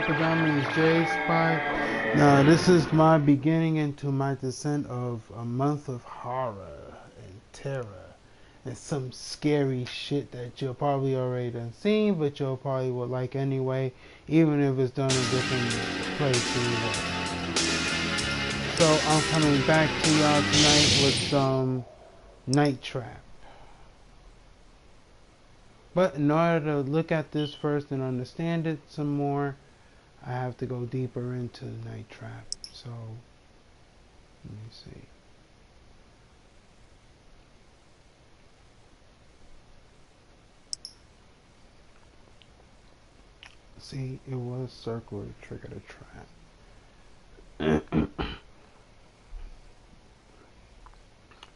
Poppa Diamond J Spot. Now, this is my beginning into my descent of a month of horror and terror and some scary shit that you'll probably already done seen, but you'll probably would like anyway, even if it's done in different places. So I'm coming back to y'all tonight with some Night Trap. But in order to look at this first and understand it some more, I have to go deeper into Night Trap. So, let me see. See, it was circle to trigger the trap.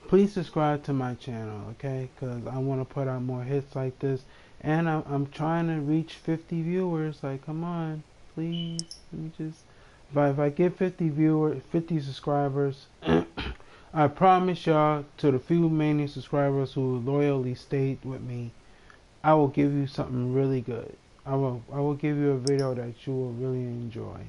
Please subscribe to my channel, okay? Because I want to put out more hits like this. And I'm trying to reach 50 viewers. Like, come on, please. Let me just... If I get 50 viewers, 50 subscribers, I promise y'all, to the few remaining subscribers who loyally stayed with me, I will give you something really good. I will give you a video that you will really enjoy.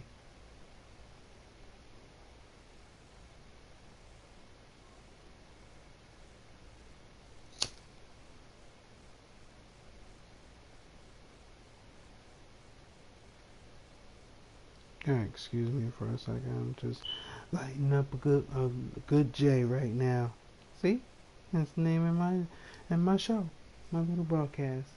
Excuse me for a second. I'm just lighting up a good J right now. See, that's the name of my show, my little broadcast.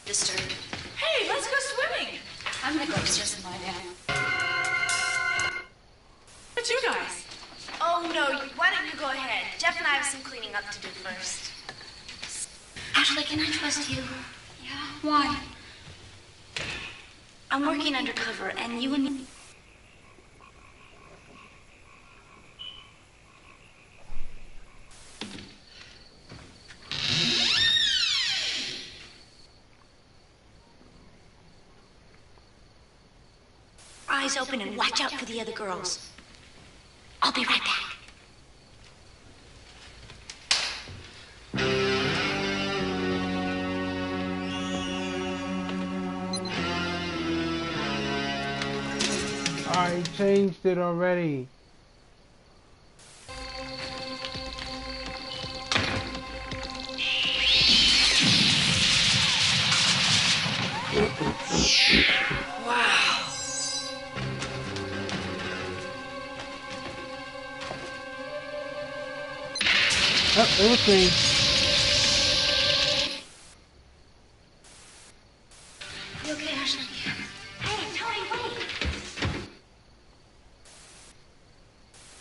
Disturbed. Hey, let's go swimming. I'm gonna go upstairs and lie down. But you guys? Oh no, why don't you go ahead? Jeff and I have some cleaning up to do first. Ashley, can I trust you? Yeah? Why? I'm working undercover and you and me... Eyes open and watch out for the other girls. I'll be right back. I changed it already. Wow. Oh, everything. You okay, Ashley? Hey, Tony, wait.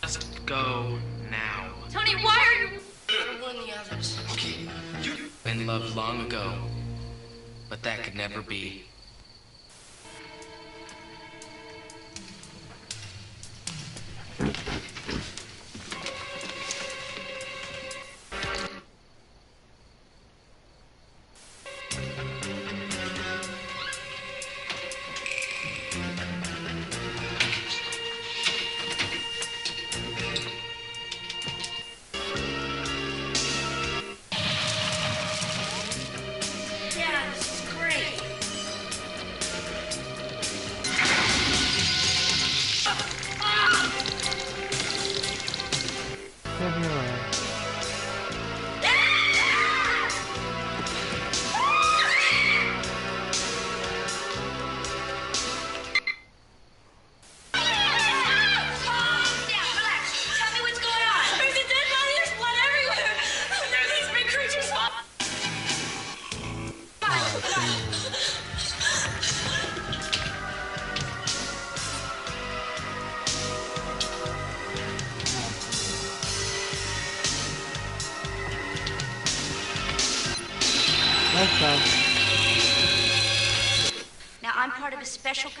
Just go now. Tony, why are you... I don't want the others. Okay, you been loved long ago, but that could never be. Yeah, this is great. Let's go. Now I'm part of a special.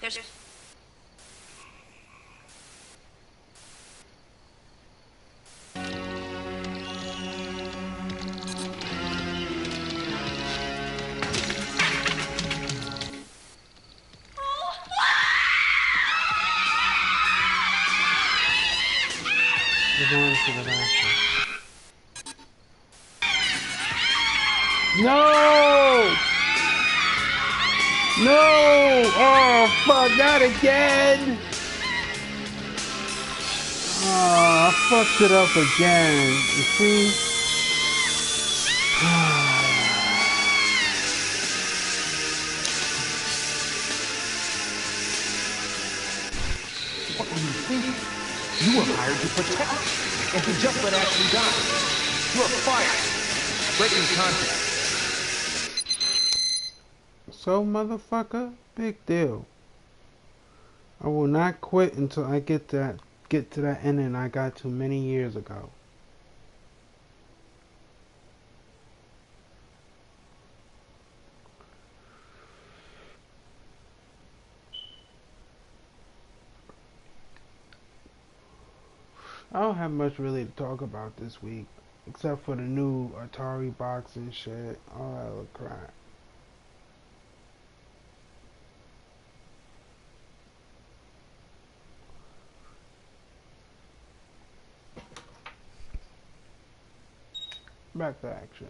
There's. We're going to the bathroom. No! No! Oh, fuck, not again! Oh, I fucked it up again. You see? What do you think? You were hired to protect me, and to just let Ashley die. You're fired. Breaking contract. So, motherfucker, big deal. I will not quit until I get to that ending I got to many years ago. I don't have much really to talk about this week, except for the new Atari box and shit, all that other crap. Back to action.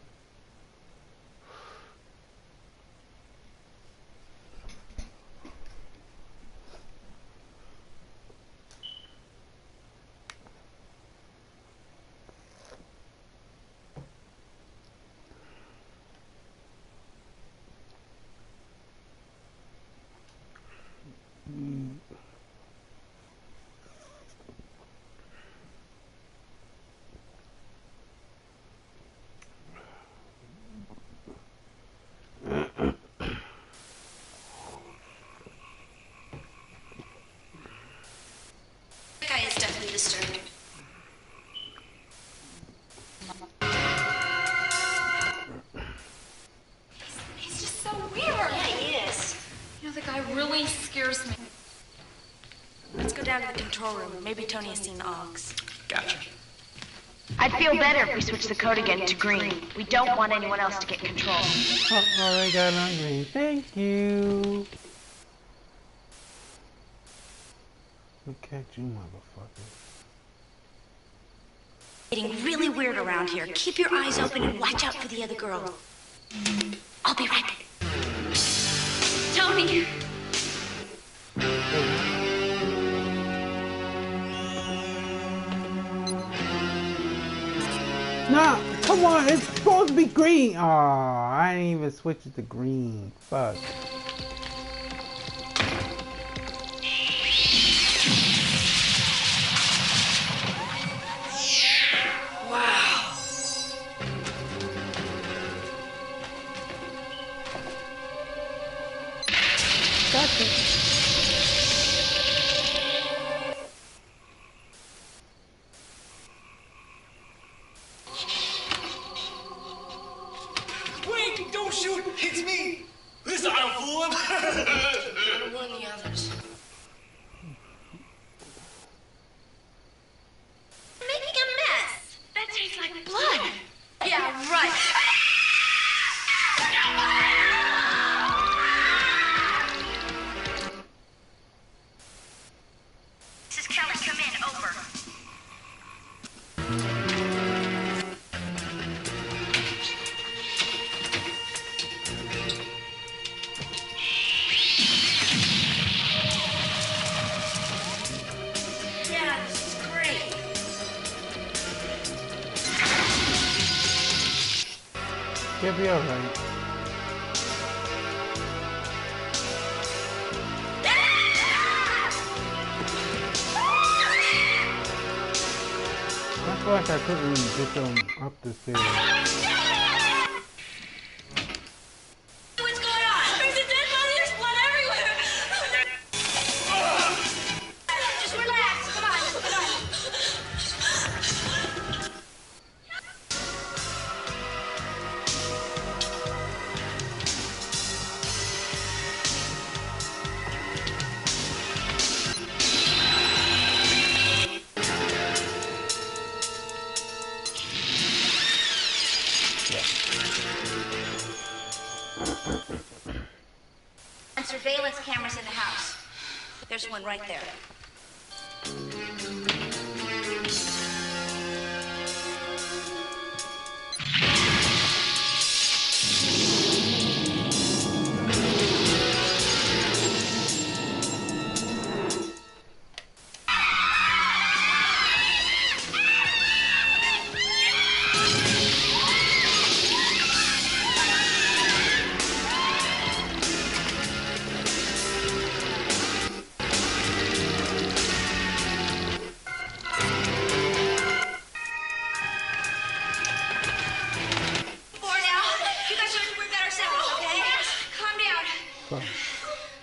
That guy is definitely disturbed. He's just so weird. Yeah, he is. You know, the guy really scares me. Let's go down to the control room. Maybe Tony has seen the Augs. Gotcha. I'd feel better if we switched the code again to green. We don't want anyone else to get control. Oh, already got it on green. Thank you. We'll catch you, motherfucker. Getting really weird around here. Keep your eyes open and watch out for the other girl. I'll be right back. Tony! Nah, come on, it's supposed to be green. Oh, I didn't even switch it to green. Fuck. Wow. Gotcha. Wait! Don't shoot! It's me! This I don't fool him! Don't warn the others. Making a mess. That tastes like blood. Yeah, right. This is Kelly. Come in. Over. Yeah, this is great. You'll be alright. I feel like I couldn't get them up the stairs. What's going on? There's a dead body. There's blood everywhere. cameras in the house. There's one right there.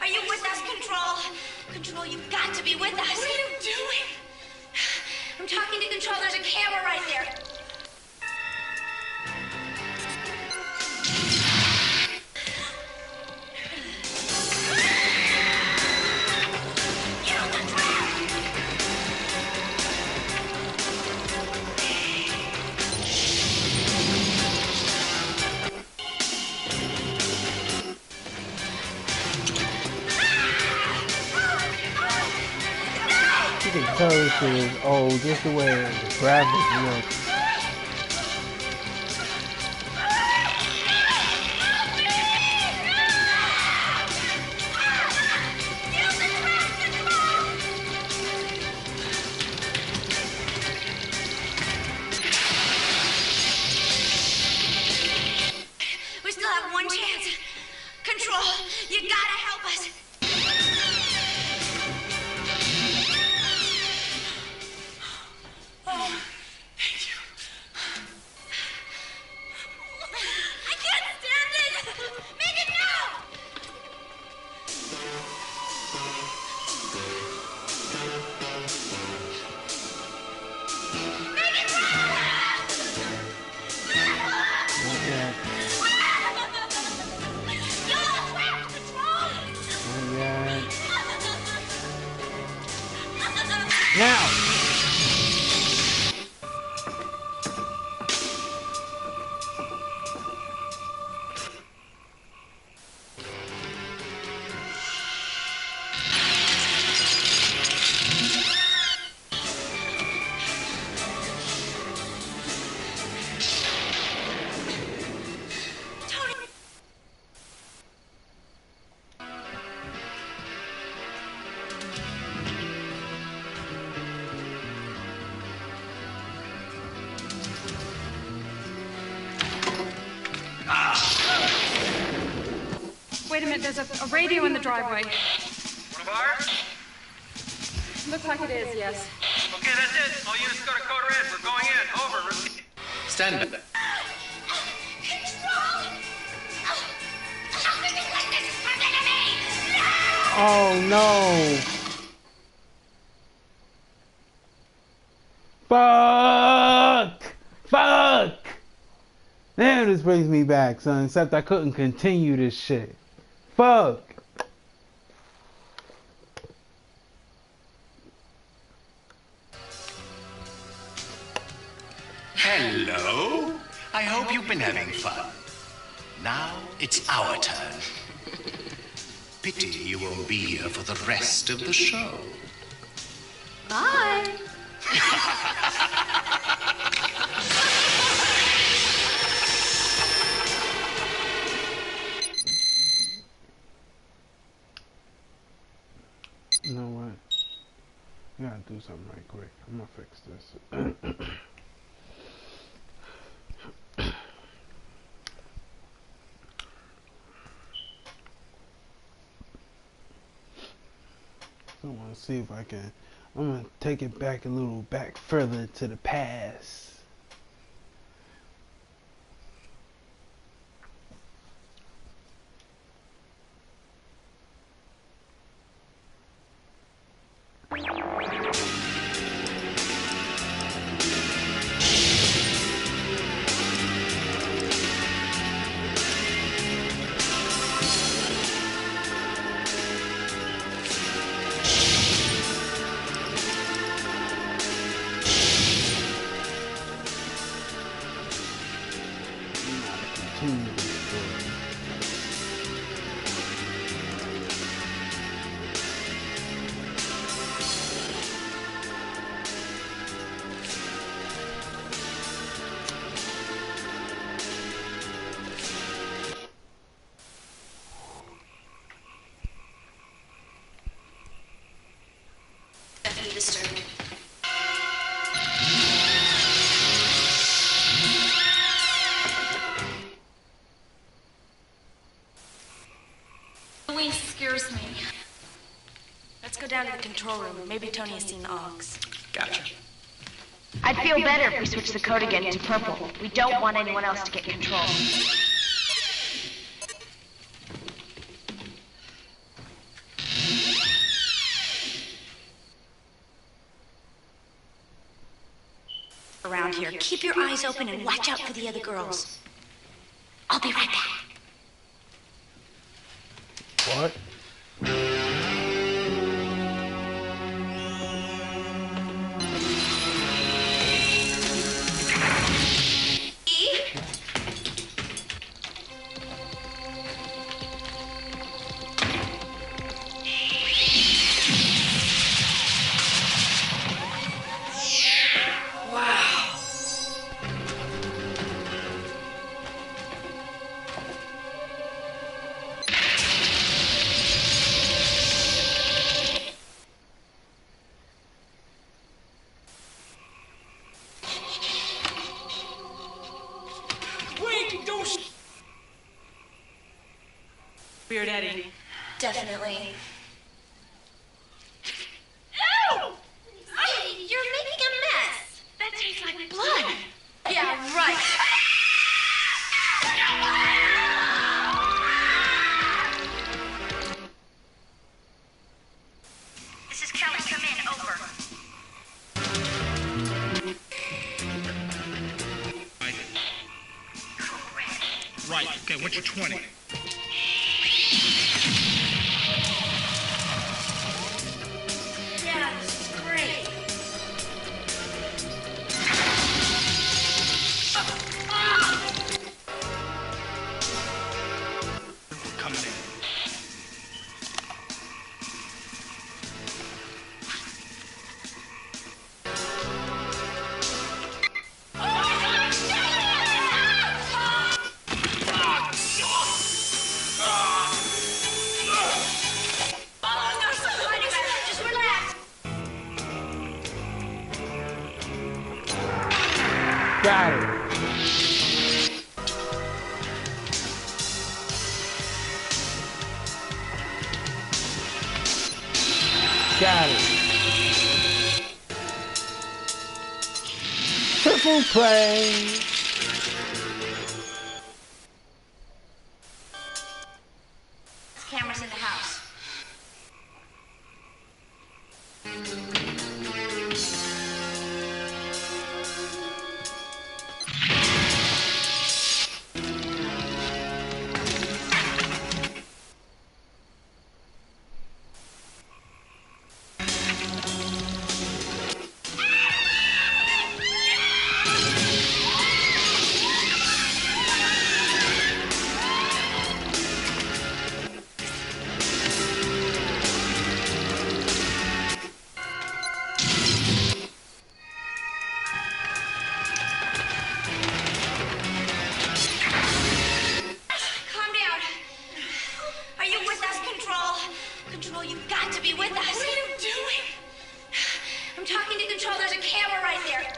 Are you with us, Control? Control, you've got to be with us. What are you doing? I'm talking to Control. There's a camera right there. You can tell this shit is old, just the way the graphics look. We still have one chance. Control, you gotta help us. Now! Wait a minute, there's a radio in the driveway. One of ours? Looks like it is, yes. Okay, that's it. All units go to code red. We're going in. Over. Stand back. Oh no! Fuck! Fuck! Damn, this brings me back, son. Except I couldn't continue this shit. Fuck! Hello. I hope you've been having fun. Now it's our turn. Pity you won't be here for the rest of the show. Bye. You know what? I gotta do something right quick. I'm gonna fix this. I want to see if I can. I'm gonna take it back a little back further to the past. disturbed. Louise scares me. Let's go down to the control room. Maybe Tony has seen the Augs. Gotcha. I'd feel better if we switched the code again to purple. We don't want anyone else to get control. Around here, keep your eyes open and watch out for the other girls. I'll be right back. What? Weird Eddie. Definitely. Ow! You're making a mess. That tastes like blood. Yeah, right. This is Kelly. Come in. Over. Right. Okay, what's your 20? Yeah, this is great. Coming in. Just relax. Got it. Got it. Triple play. Cameras in the house. Calm down. Are you with us, Control? Control, you've got to be with us. What are you doing? I'm talking to Control. There's a camera right there.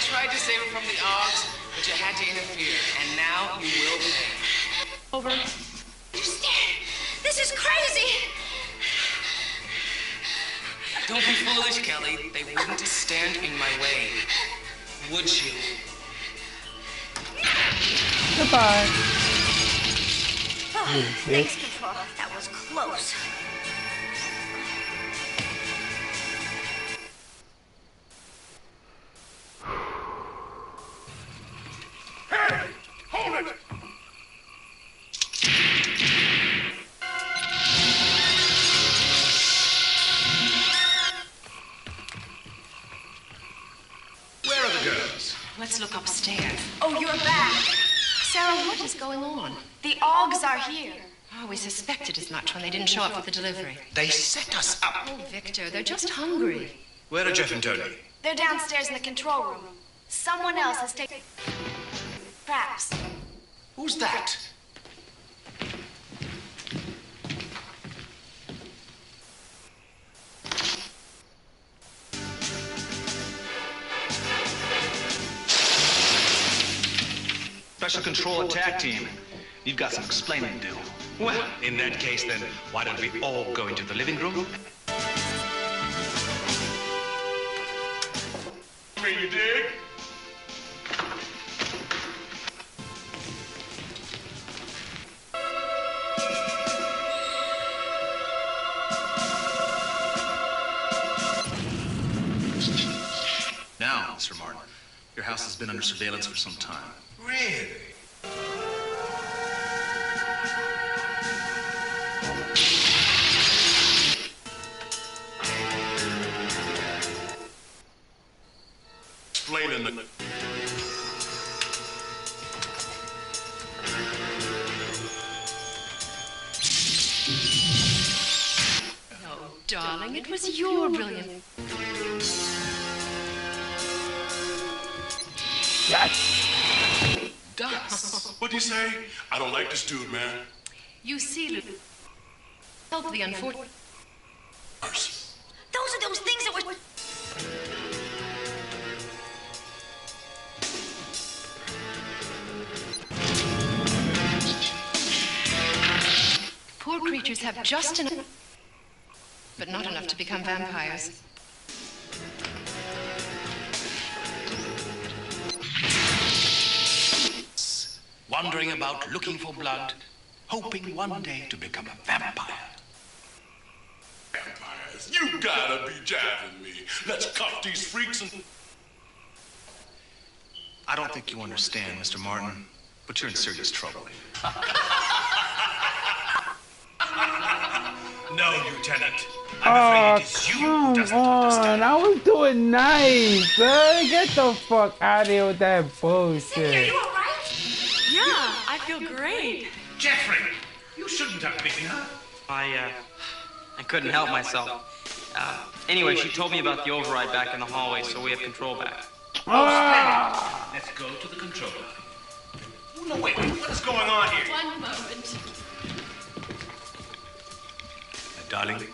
tried to save him from the Oggs, but you had to interfere, and now you will pay. Over. This is crazy. Don't be foolish, Kelly. They wouldn't stand in my way. Would you? Goodbye. Oh, thanks, Control. That was close. Hey! Hold it! Where are the girls? Let's look upstairs. Oh, you're back. Sarah, what is going on? The Oggs are here. Oh, we suspected as much when they didn't show up for the delivery. They set us up. Oh, Victor, they're just hungry. Where are Jeff and Tony? They're downstairs in the control room. Someone else has taken traps. Who's that? Special Control Attack Team. You've got some explaining to do. Well, in that case, then, why don't we all go into the living room? You dig? Now, Mr. Martin, your house has been under surveillance for some time. Really? Explaining the... Oh, darling, it was your brilliant... What'd you say? I don't like this dude, man. You see, Lou, help the unfortunate... Those are those things that were... Poor creatures have just enough... but not enough to become vampires. Wandering about looking for blood, hoping one day to become a vampire. Vampires, you gotta be jabbing me. Let's cuff these freaks and... I don't think you understand, Mr. Martin, but you're in serious trouble. No, Lieutenant. Oh, come on. I was doing nice, son. Get the fuck out of here with that bullshit. Are you all right? Yeah, I feel great. Jeffrey, you shouldn't have beaten her. I couldn't help myself. Anyway, she told me about the override back in the hallway, so we have control back. Ah. Let's go to the control room. No, wait, what is going on here? One moment. Darling,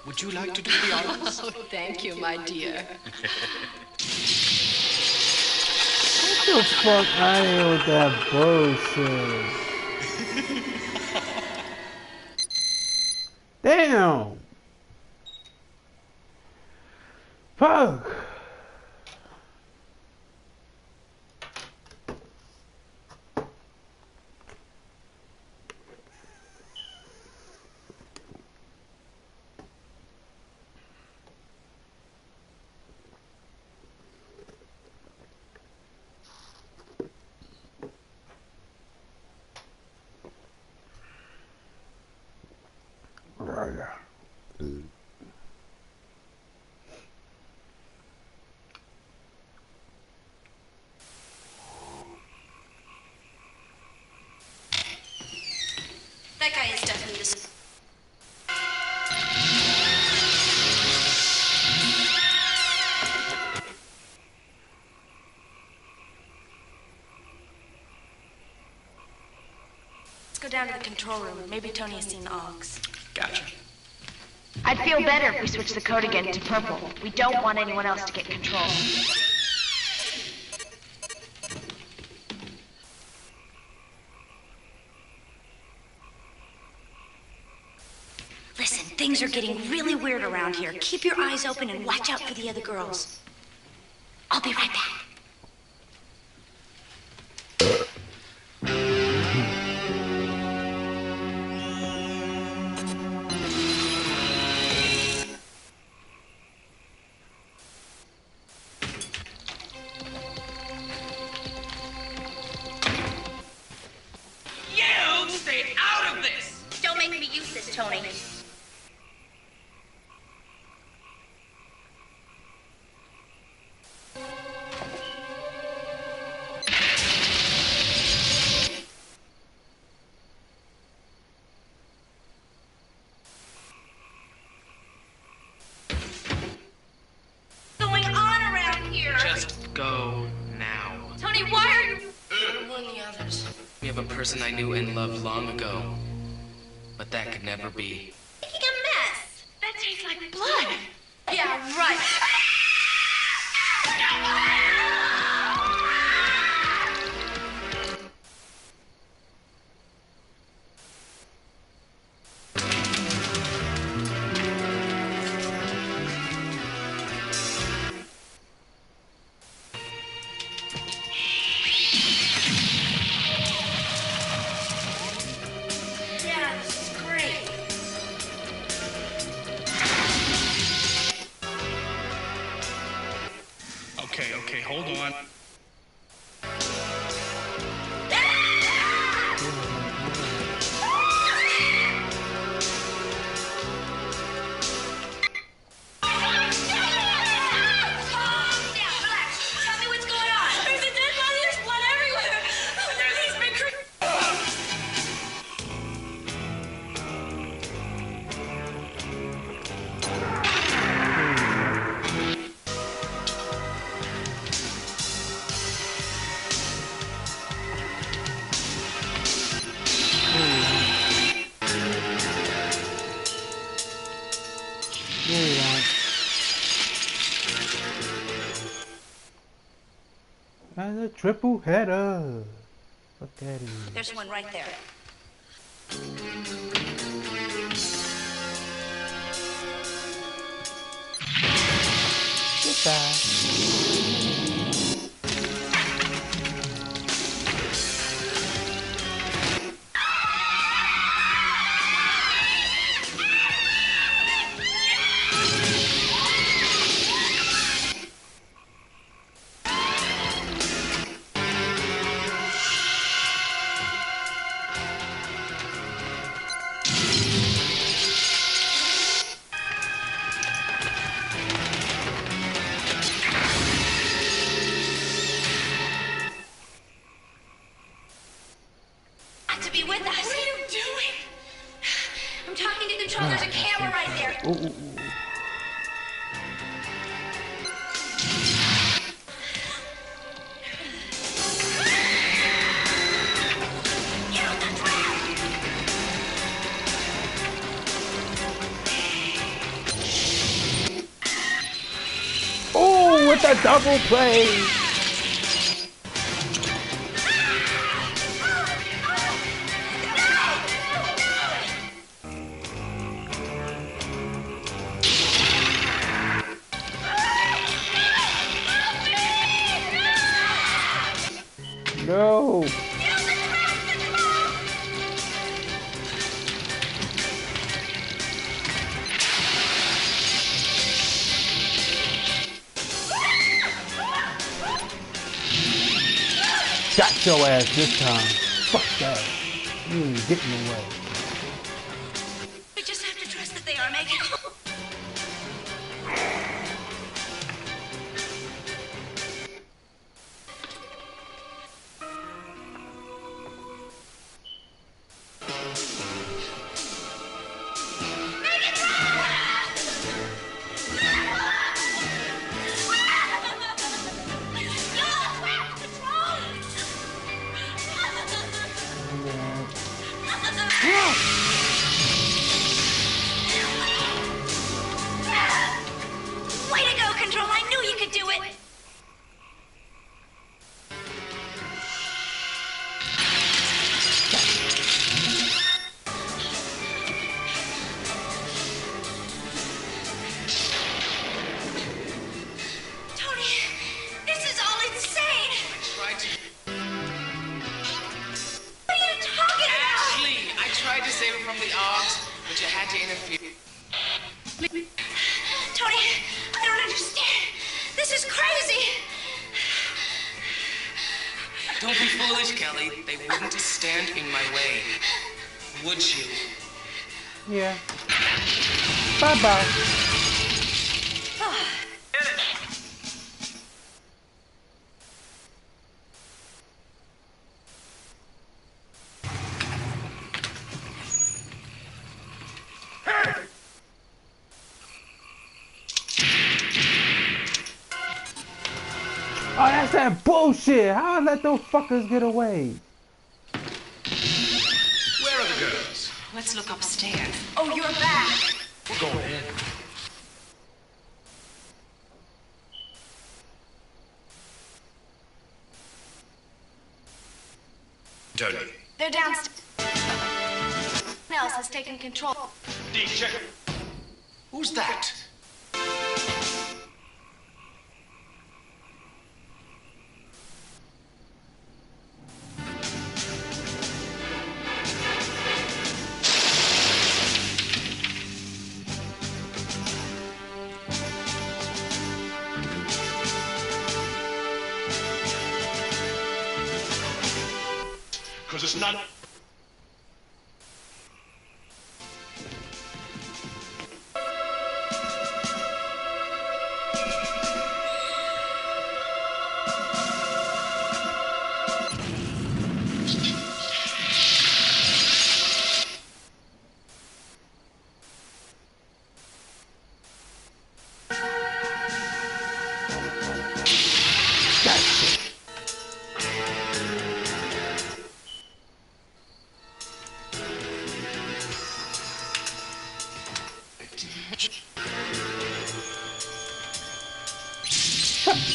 would you like to do the honors? Oh, thank you, my dear. Get the fuck out of here with that bullshit. Damn. Fuck. That guy is definitely this. Let's go down to the control room. Maybe Tony has seen the Oggs. Gotcha. I'd feel better if we switched the code again to purple. We don't want anyone else to get control. Things are getting really weird around here. Keep your eyes open and watch out for the other girls. I'll be right back. You stay out of this! Don't make me use this, Tony. Going on around here? Just go now. Tony, why are you... Warn the others. We have a person I knew and loved long ago. But that could never be. Making a mess. That tastes like blood. Yeah, right. Yeah, this is great. Okay, hold on. Calm down, relax. Tell me what's going on. There's a dead body. There's blood everywhere. There's these big And a triple header. Look at him. There's one right there. Goodbye. Got to be with us. What are you doing? I'm talking to control. There's a camera right there. Ooh. Oh, with a double play. No. Got your ass this time. Fuck that. You ain't getting away. We just have to trust that they are making. from the arms, but you had to interfere. Tony, I don't understand. This is crazy. Don't be foolish, Kelly. They wouldn't stand in my way. Would you? Yeah. Bye-bye. Oh, that's that bullshit! How I let those fuckers get away? Where are the girls? Let's look upstairs. Oh, you're back. We're going in. Tony. They're downstairs. Someone else has taken control. D, check. Who's that? Because it's not...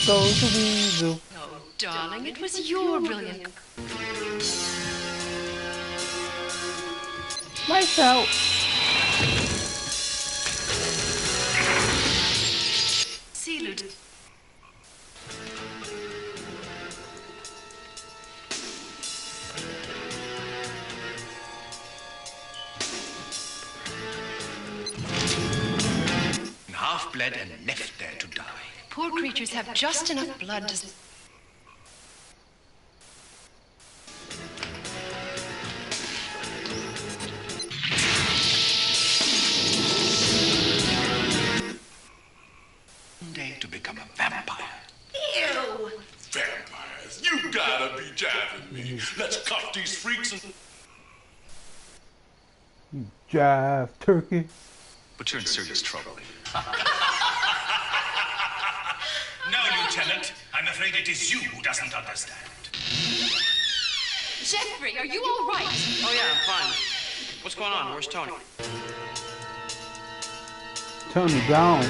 Goes the weasel. Oh, darling, it was your brilliant... Lights out. See, Lud. Half bled and left there to die. Poor creatures have just enough blood to... One day to become a vampire. Ew. Vampires, you gotta be jabbing me. Let's cuff these freaks and... You jive turkey. But you're in serious trouble. No, Lieutenant. I'm afraid it is you who doesn't understand. Jeffrey, are you all right? Oh, yeah, I'm fine. What's going on? Where's Tony? Tony gone.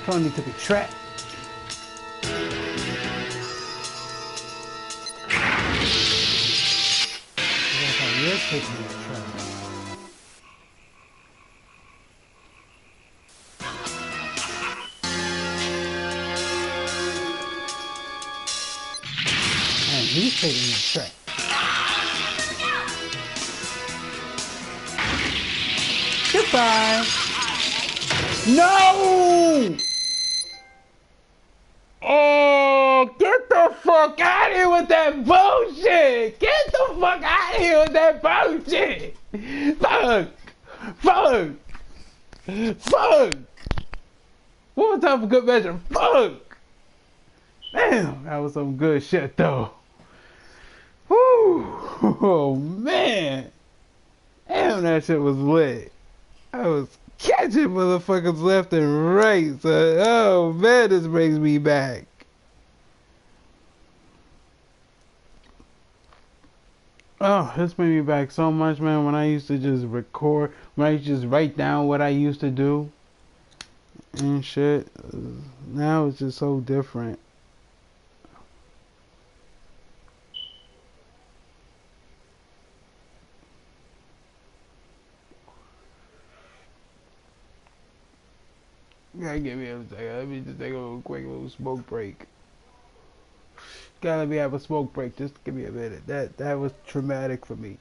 Tony took a trap. That's how you're taking a trap. Man, he's taking a trap. Goodbye. No! Oh, get the fuck out of here with that bullshit! Get the fuck out of here with that bullshit! Fuck! Fuck! Fuck! One more time for good measure. Fuck! Damn, that was some good shit though. Woo! Oh man! Damn, that shit was lit. I was catching motherfuckers left and right. So, oh man, this brings me back. Oh, this brings me back so much, man. When I used to just record, when I used to just write down what I used to do and shit. Now it's just so different. Gotta give me a second. Let me just take a little quick little smoke break. Gotta let me have a smoke break. Just give me a minute. That was traumatic for me.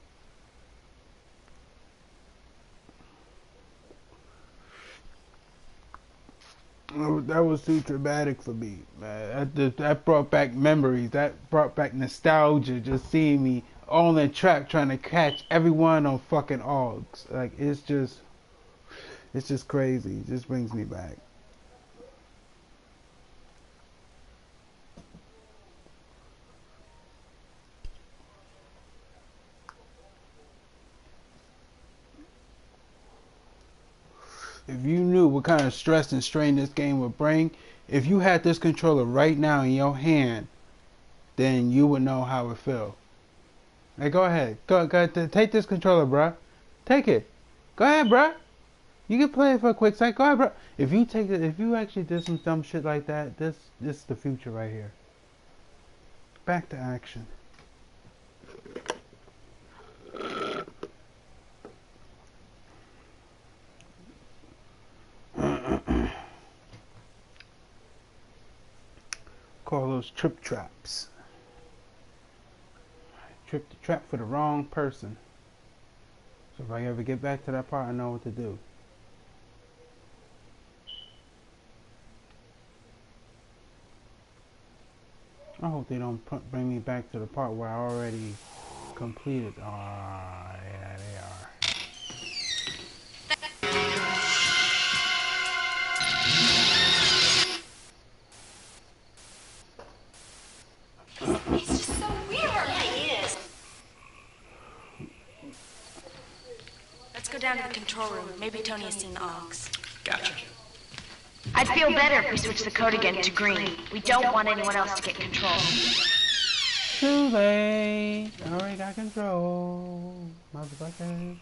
That was too traumatic for me, man. That brought back memories. That brought back nostalgia. Just seeing me all in the trap trying to catch everyone on fucking Augs. Like it's just crazy. It just brings me back. If you knew what kind of stress and strain this game would bring, if you had this controller right now in your hand, then you would know how it feels. Hey, go ahead. Go, take this controller, bruh. Take it. Go ahead, bruh. You can play it for a quick second. Go ahead, bruh. If you take it, if you actually did some dumb shit like that, this is the future right here. Back to action. Call those trip traps. Trip the trap for the wrong person. So if I ever get back to that part, I know what to do. I hope they don't bring me back to the part where I already completed. Ah, yeah, they are. It's just so weird. Yeah, it is. Let's go down to the control room. Maybe Tony has seen the Augs. Gotcha. I'd feel better if we switch the code again to green. We don't want anyone else to get control. Too late. I already got control. Motherfucker.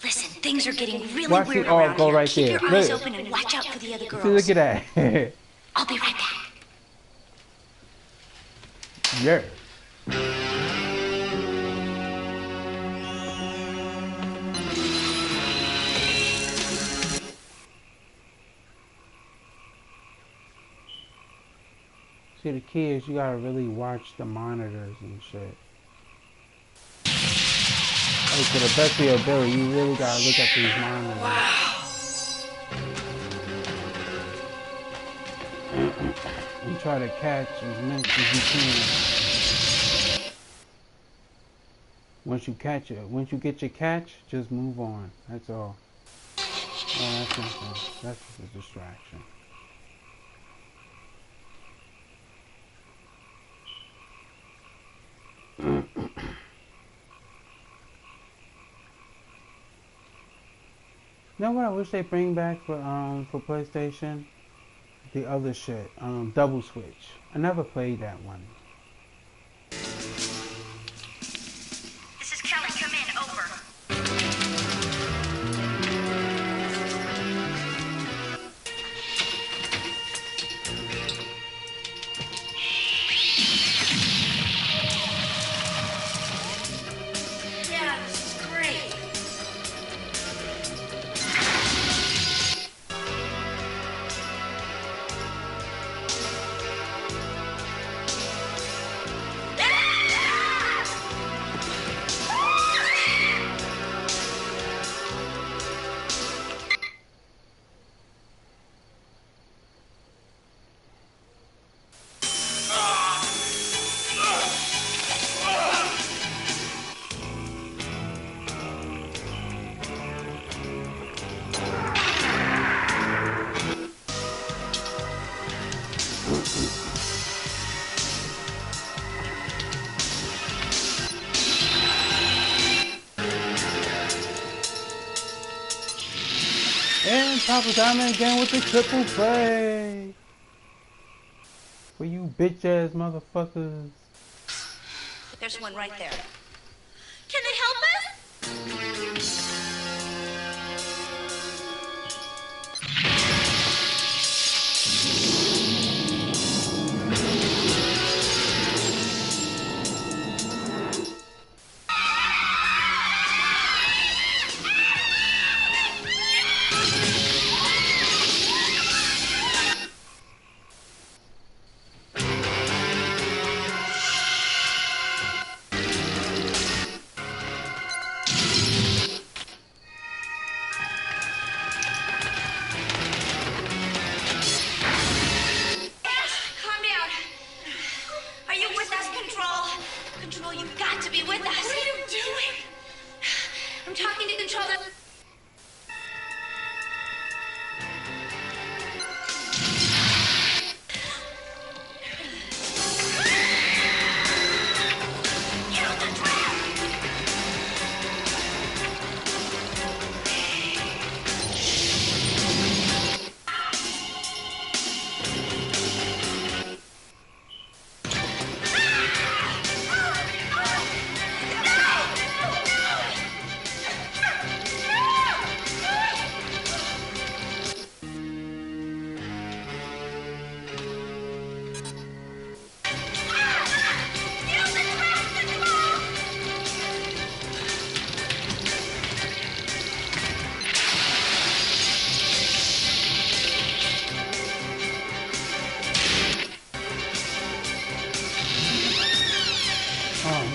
Listen, things are getting really Watch weird it all around go here. right Keep there. your eyes Look. open and watch out for the other girls. See, look at that. I'll be right back. Yeah. See, the key is you gotta really watch the monitors and shit. Like, to the best of your ability, you really gotta look at these monitors. And try to catch as many as you can. Once you catch it, once you get your catch, just move on. That's all. Oh, that's nothing. That's just a distraction. You know what I wish they bring back for PlayStation? The other shit, Double Switch. I never played that one. This is Kelly. Come in. Over. Yeah, this is great. And Poppa Diamond again with the triple play. For you bitch ass motherfuckers. There's one right there. Can they help us?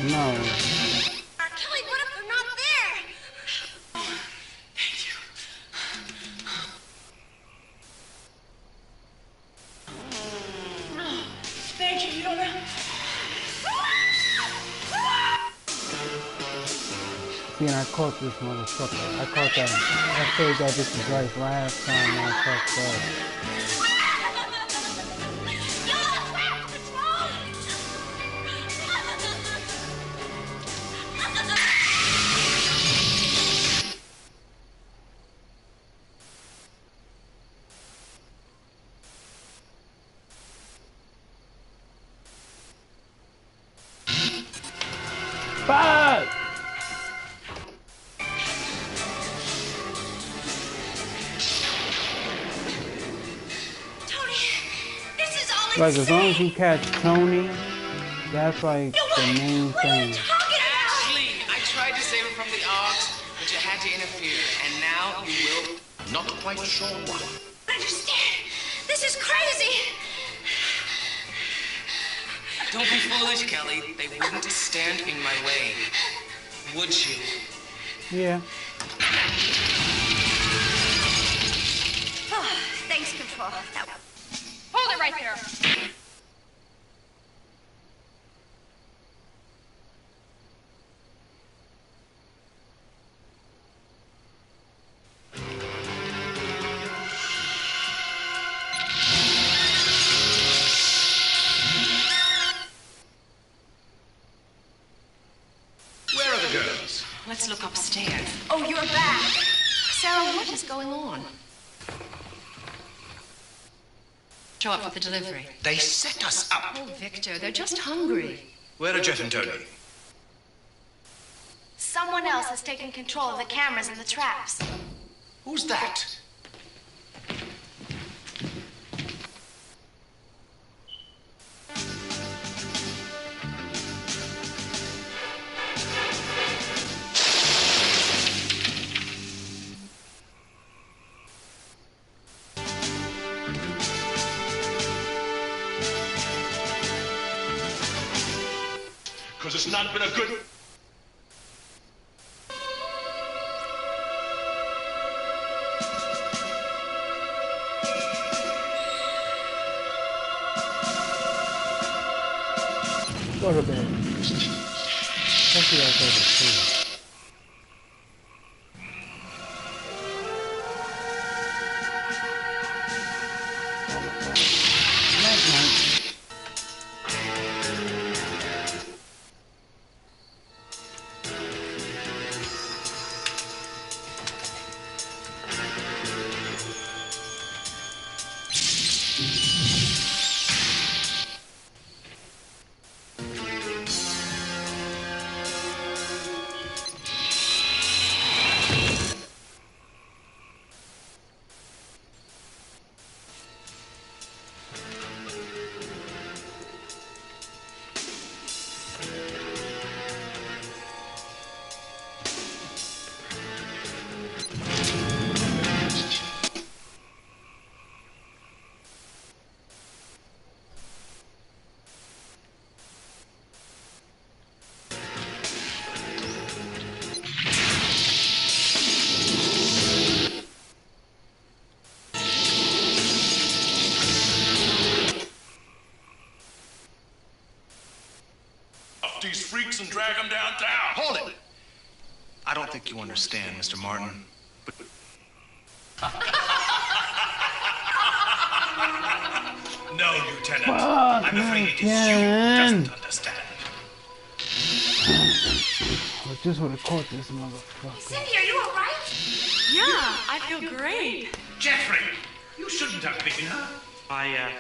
No. Kelly, what if they're not there? Thank you. Thank you. You don't know. See, and I caught this motherfucker. I caught that. I saved that bitch's life last time I fucked up. Fuck! Like, as long as you catch Tony, that's like the main thing. Ashley, I tried to save him from the Arks, but you had to interfere, and now you will. Not quite sure why. I understand. This is crazy. Don't be foolish, Kelly. They wouldn't stand in my way. Would you? Yeah. Oh, thanks, Control. Hold it right there. Where are the girls? Let's look upstairs. Oh, you're back. Sarah, what is going on? Show up for the delivery. They set us up. Oh, Victor, they're just hungry. Where are Jeff and Tony? Someone else has taken control of the cameras and the traps. Who's that? Because it's not been a good... Go to bed. Hopefully that's over soon. Night, night. these freaks and drag them downtown. Hold it! I don't think you understand, Mr. Martin, but... No, Lieutenant. Fuck, I'm afraid it is you man. who doesn't understand. I just would have caught this motherfucker. Cindy, are you all right? Yeah, I feel great. Jeffrey, you shouldn't have beaten her. I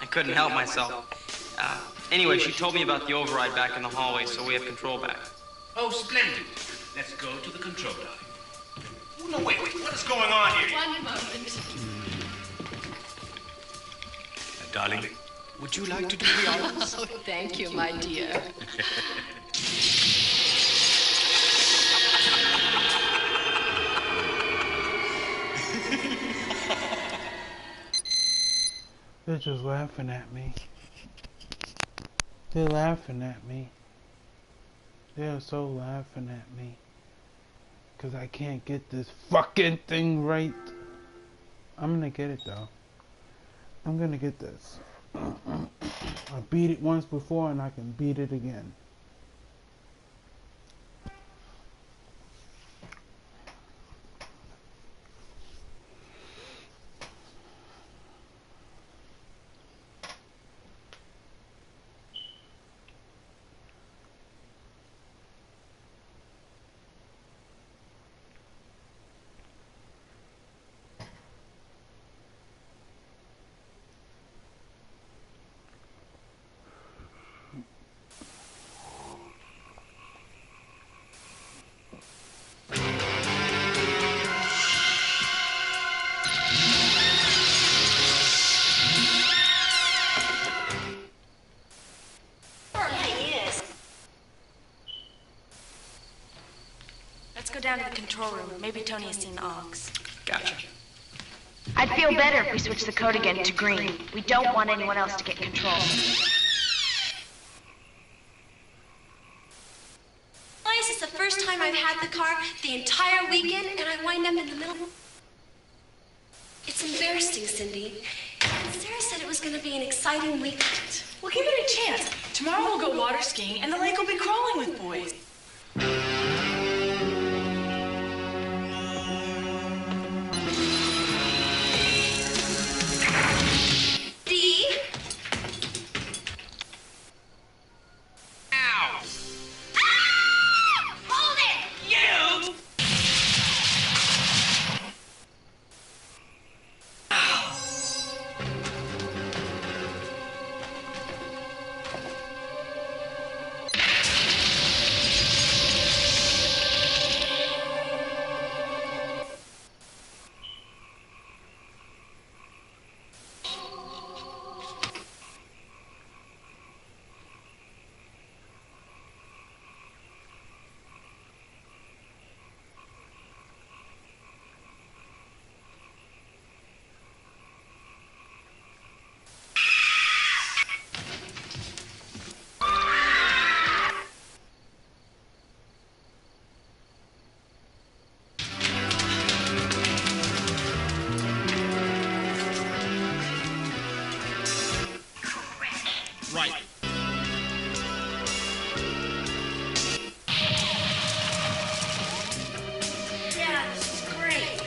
couldn't help myself. Anyway, she told me about the override back in the hallway, so we have control back. Oh, splendid. Let's go to the control tower. Oh, no, wait, what is going on here? One moment. Darling, would you like to do the honors? Oh, thank you, my dear. They're just laughing at me. They're laughing at me. They're so laughing at me. Because I can't get this fucking thing right. I'm gonna get it though. I'm gonna get this. I beat it once before and I can beat it again. Let's go down to the control room. Maybe Tony has seen the Ox. Gotcha. I'd feel better if we switched the code again to green. We don't want anyone else to get control. This is the first time I've had the car the entire weekend, and I wind up in the middle. It's embarrassing, Cindy. Sarah said it was going to be an exciting weekend. Well, give it a chance. Tomorrow we'll go water skiing, and the lake will be crawling with boys. Right. Yeah, this is great.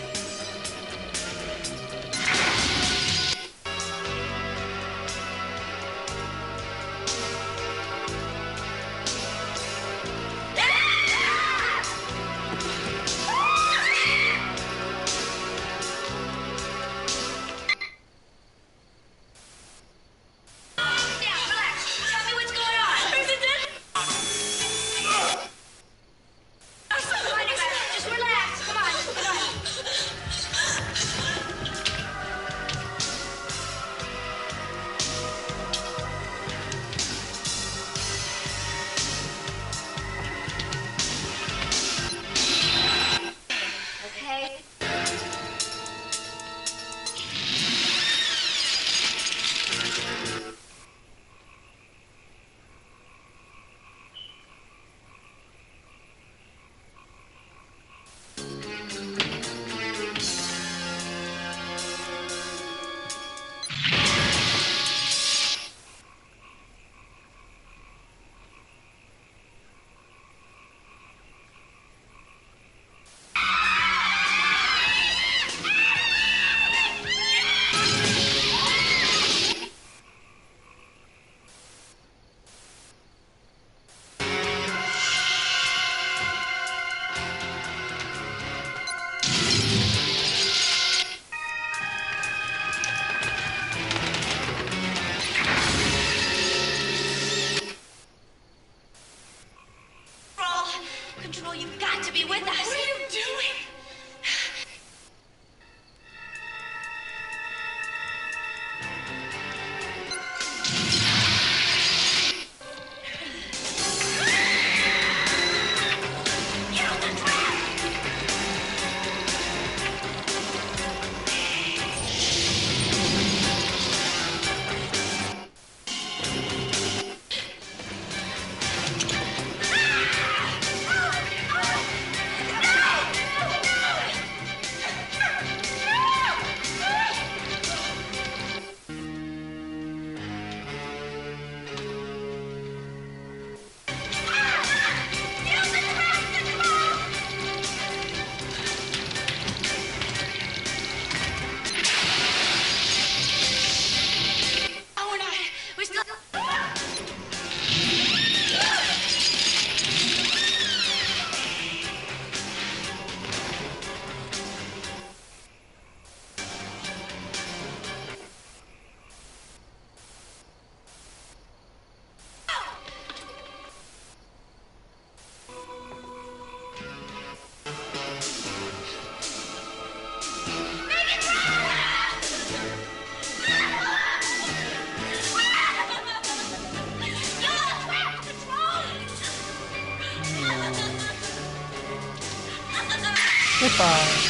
Goodbye.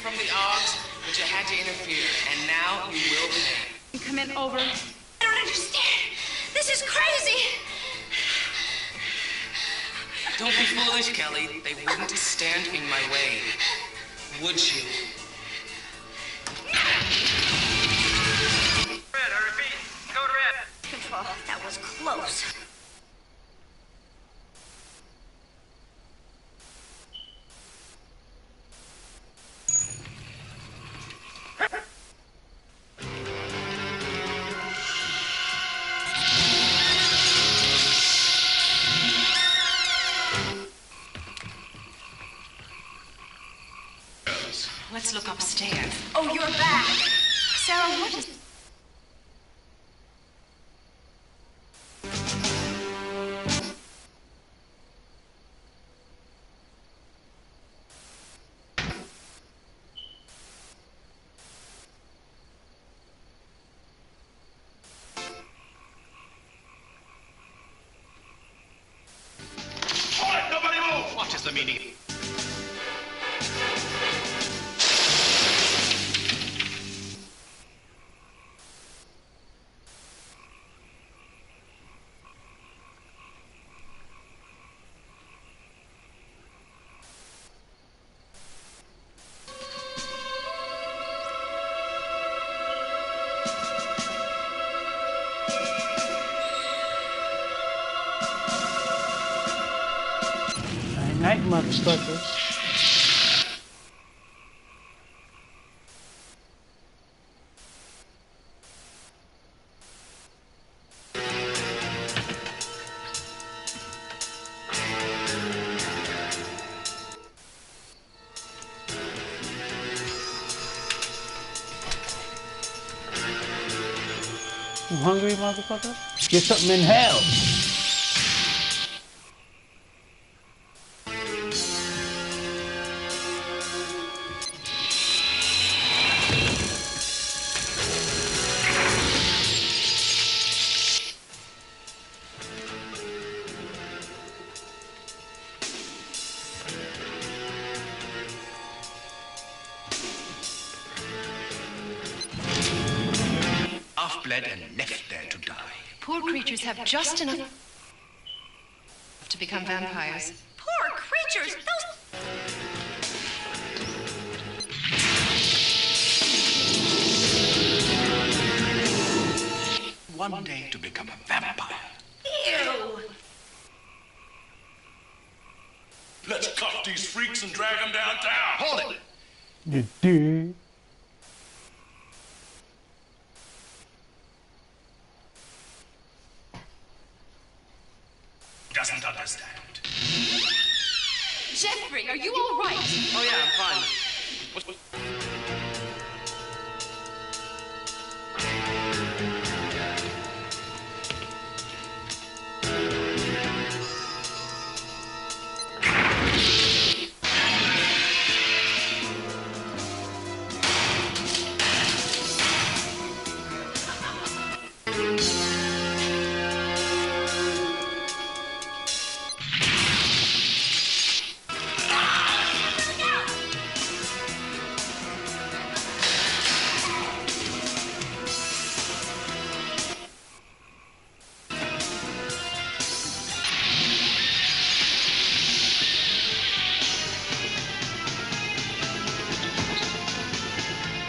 From the odds, but you had to interfere, and now you will pay. Come in over. I don't understand. This is crazy. Don't be foolish, Kelly. They wouldn't stand in my way. Would you? Red, I repeat. Code red. Control, that was close. Let's look upstairs. Oh, you're back. Sarah, what is... Hold it! Nobody move! What is the meaning? Night, motherfucker. You hungry, motherfucker? Get something in hell. Half-bled and left there to die. Poor creatures have just enough to become vampires. Poor creatures! Those... One day to become a vampire. Ew! Let's cuff these freaks and drag them downtown. Hold it! You dig? Doesn't understand. Jeffrey, are you all right? Oh yeah, I'm fine.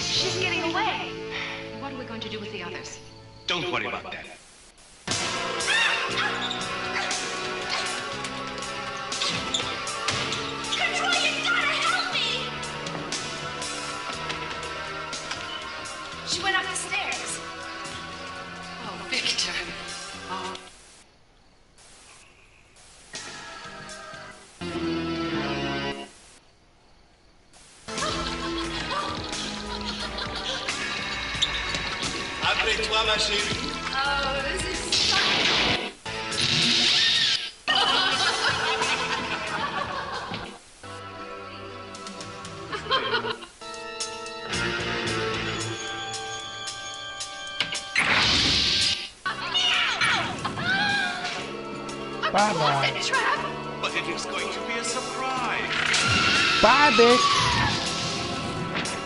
She's getting away. What are we going to do with the others? Don't worry about that. Control, you gotta help me! She went up the stairs. Oh, Victor. Oh. I save you? Oh, this is so... Bye-bye. But it is going to be a surprise. Bye, bitch.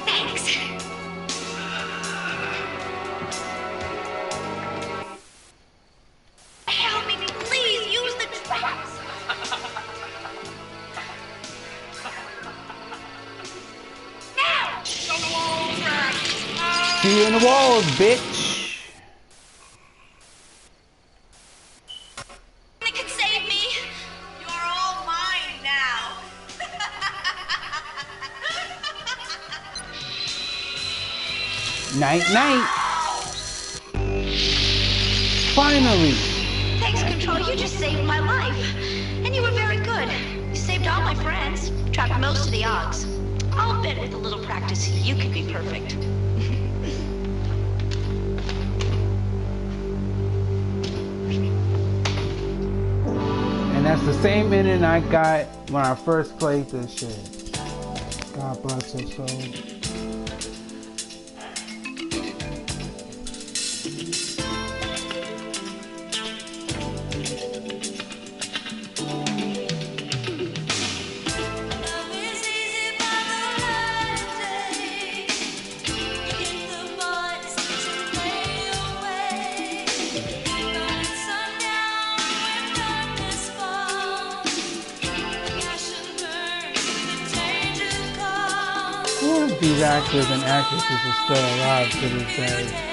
Thanks. Help me, please. Use the traps. Now! See you in the walls, bitch. That can save me. You're all mine now. Night, night. Finally. Thanks, Control. You just saved my life. And you were very good. You saved all my friends. Trapped most of the odds. I'll bet with a little practice, you could be perfect. And that's the same ending I got when I first played this shit. God bless her soul. Who of these actors and actresses are still alive to this day?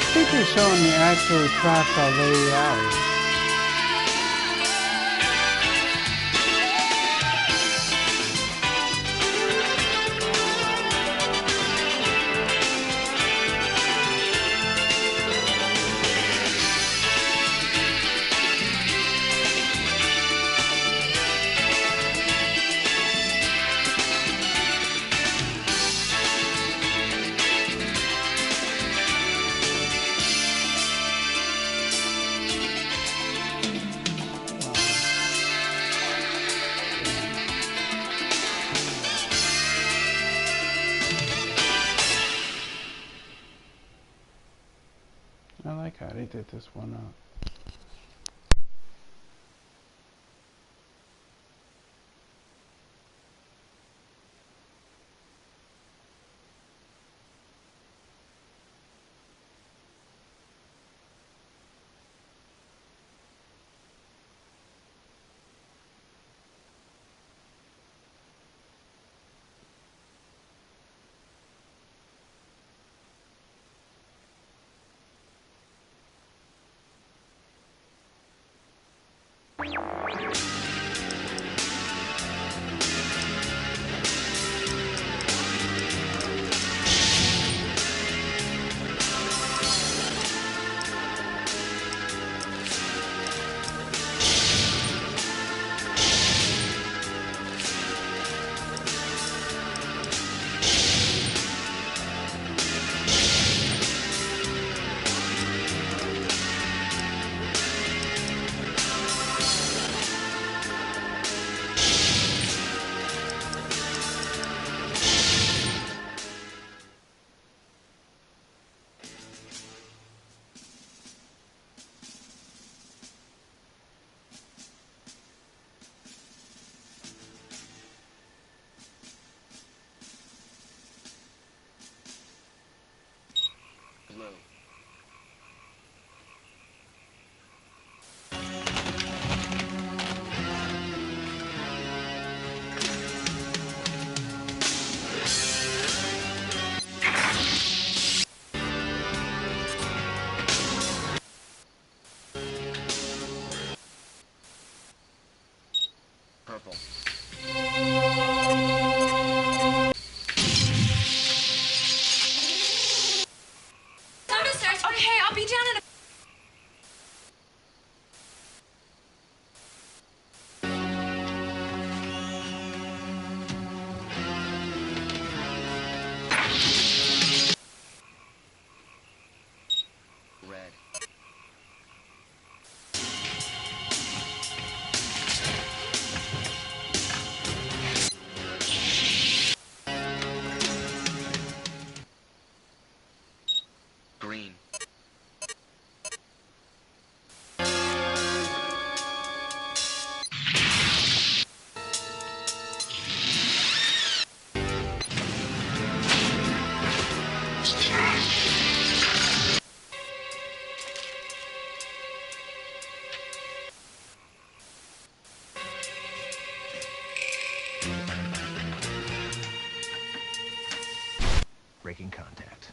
I think they're showing the actual traps I laid out. I like how they did this one up. I'll be down in a... Green. Breaking contact.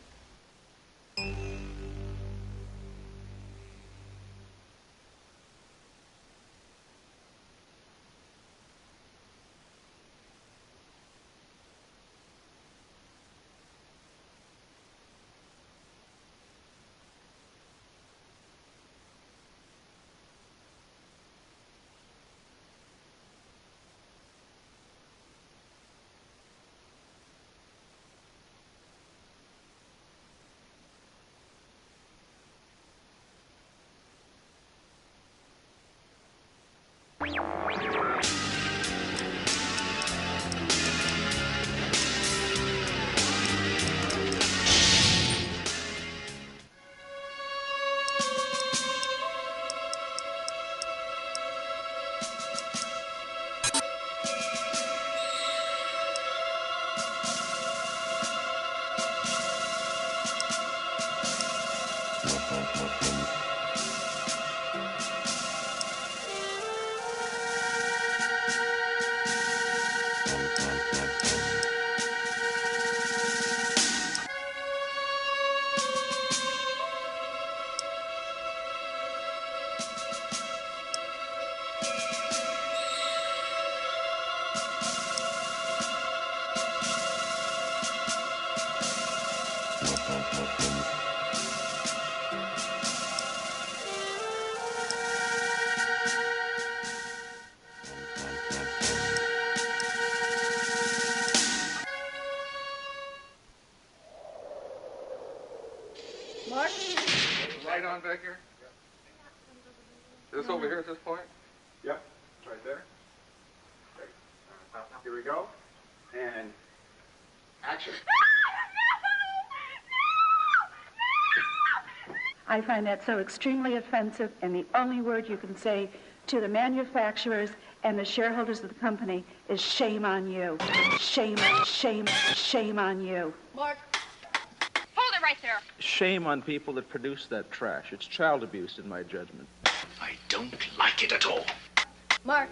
Mark? Right on back here? This over here at this point? Yep, right there. Great. Here we go. And action. I find that so extremely offensive, and the only word you can say to the manufacturers and the shareholders of the company is shame on you. Shame, shame, shame on you. Mark, hold it right there. Shame on people that produce that trash. It's child abuse, in my judgment. I don't like it at all. Mark.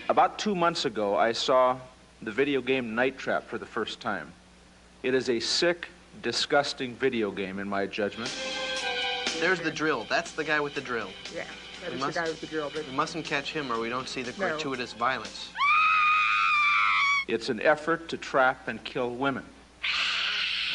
About 2 months ago, I saw the video game Night Trap for the first time. It is a sick, disgusting video game, in my judgment. There's the drill. That's the guy with the drill. Yeah, that is the guy with the drill. We mustn't catch him or we don't see the gratuitous violence. It's an effort to trap and kill women.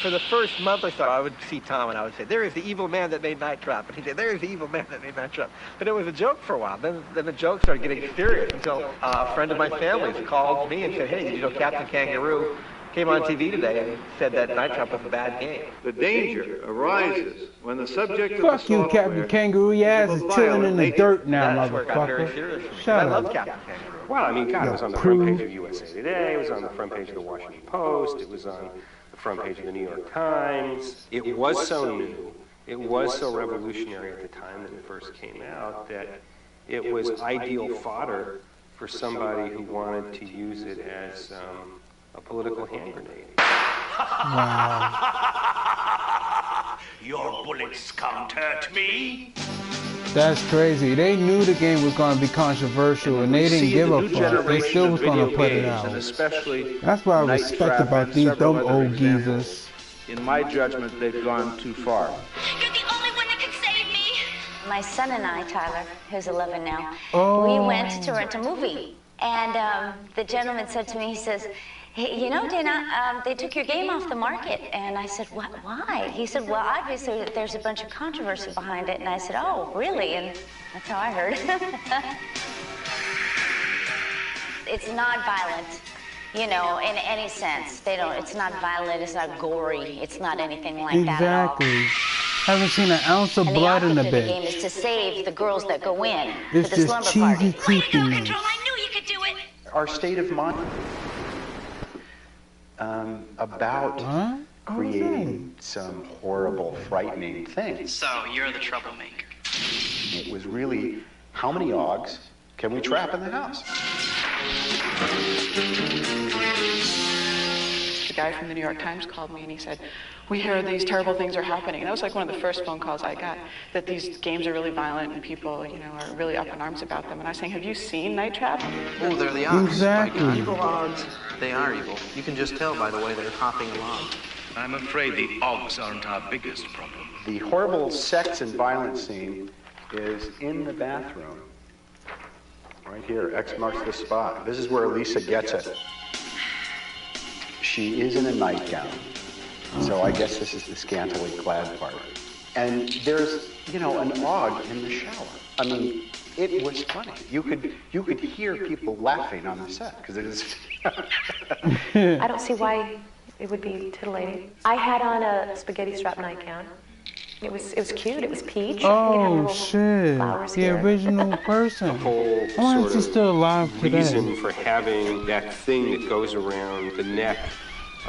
For the first month or so, I would see Tom and I would say, there is the evil man that made Night Trap. And he'd say, there is the evil man that made Night Trap. But it was a joke for a while. Then the joke started getting serious until a friend of my family's called me and said, hey, did you know Captain Kangaroo came on TV today and said that Night Trap was a bad game. The danger arises when the subject Fuck of the you, Captain Kangaroo. Your ass is chilling in the dirt now, That's where it got very motherfucker. serious for me. Shut I up. love Captain Kangaroo. Well, I mean, God, it was on the Prove. front page of USA Today, it was on the front page of the Washington Post, it was on the front page of the New York Times. It was so new, it was so revolutionary at the time that it first came out that it was ideal fodder for somebody who wanted to use it as a political hand grenade. Wow. Your bullets can't hurt me. That's crazy. They knew the game was going to be controversial, and they didn't give a fuck. They still was going to put it out. That's what I respect about these dumb old geezers. In my judgment, they've gone too far. You're the only one that can save me. My son and I, Tyler, who's 11 now, Oh. we went to rent a movie. And the gentleman said to me, he says, "Hey, you know, Dana, they took your game off the market." And I said, "What? Why?" He said, "Well, obviously there's a bunch of controversy behind it." And I said, "Oh, really?" And that's how I heard. It's not violent, you know, in any sense. It's not violent, it's not gory, it's not anything like that at all. Exactly. Haven't seen an ounce of blood in the And the object of the game bed. is to save the girls that go in It's to the just slumber cheesy party. creepiness. I knew you could do it. Our state of mind about creating some horrible, frightening things. So, you're the troublemaker. It was really, how many Augs can we trap in the house? The guy from the New York Times called me and he said, "We hear these terrible things are happening." And that was like one of the first phone calls I got, that these games are really violent and people, you know, are really up in arms about them. And I was saying, have you seen Night Trap? Oh, they're the Augs. Exactly. Evil Augs. They are evil. You can just tell by the way they're hopping along. I'm afraid the Augs aren't our biggest problem. The horrible sex and violence scene is in the bathroom. Right here, X marks the spot. This is where Lisa gets it. She is in a nightgown. So I guess this is the scantily clad part. And there's, you know, an Aug in the shower. I mean, it was funny. You could hear people laughing on the set because it is. I don't see why it would be titillating. I had on a spaghetti strap nightgown. It was cute. It was peach. Oh shit! The here. original person. The whole I wonder if sort she's still alive today. reason for having that thing that goes around the neck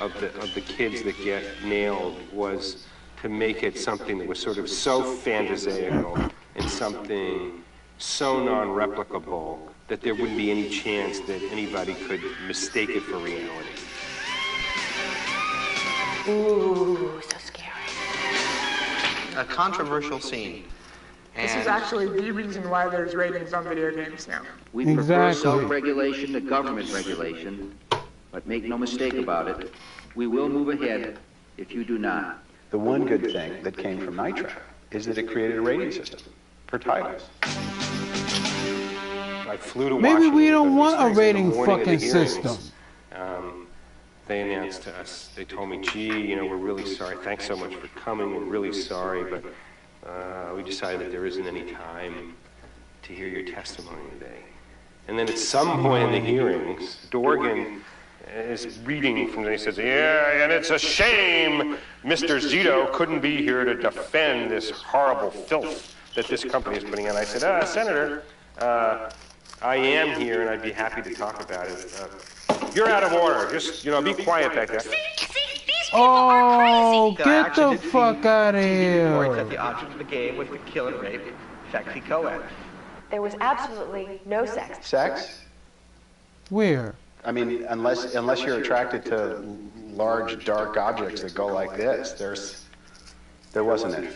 of the kids that get nailed was to make it something that was sort of so phantasaical and something so non-replicable that there wouldn't be any chance that anybody could mistake it for reality. Ooh, so scary. A controversial scene. This is actually the reason why there's ratings on video games now. We prefer self-regulation to government regulation, but make no mistake about it, we will move ahead if you do not. The one good thing that came from Night Trap is that it created a rating system for titles. I flew to Maybe Washington we don't because want a the morning rating of the fucking hearings, system. They announced to us, they told me, "Gee, you know, we're really sorry. Thanks so much for coming. We're really sorry, but we decided that there isn't any time to hear your testimony today." And then at some point in the hearings, Dorgan is reading from there. He says, "Yeah, and it's a shame Mr. Zito couldn't be here to defend this horrible filth that this company is putting in." I said, "Senator, I am here, and I'd be happy to talk about it. You're out of order. Just, you know, be quiet back there." Oh, get the fuck out of Reports that here! the object of the game was to kill and rape sexy co-eds. There was absolutely no sex. Sex? Where? I mean, unless you're attracted to large, dark objects that go like this, there wasn't any.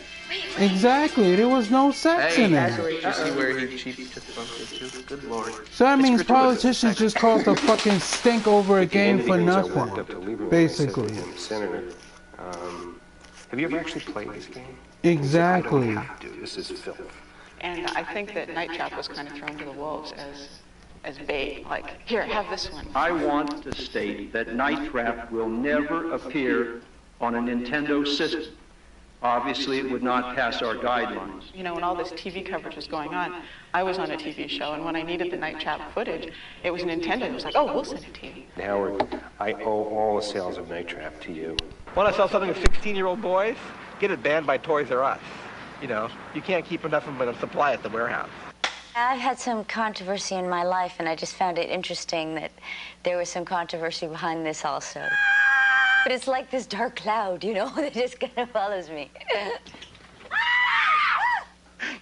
Exactly. There was no sex in it. Did you see where he cheaped just bumped into? Good lord. So that means politicians just caused a fucking stink over a game for nothing, basically. Senator, have you ever actually played this game? Exactly. I don't have to. This is filth. And I think that Night Trap was kind of thrown to the wolves as bait. Like, here, have this one. I want to state that Night Trap will never appear on a Nintendo system. Obviously, it would not pass our guidelines. You know, when all this TV coverage was going on, I was on a TV show, and when I needed the Night Trap footage, it was Nintendo. It was like, oh, we'll send it to you. Howard, I owe all the sales of Night Trap to you. Want to sell something to 16-year-old boys? Get it banned by Toys R Us. You know, you can't keep enough of them in supply at the warehouse. I've had some controversy in my life, and I just found it interesting that there was some controversy behind this also. But it's like this dark cloud, you know, that just kind of follows me.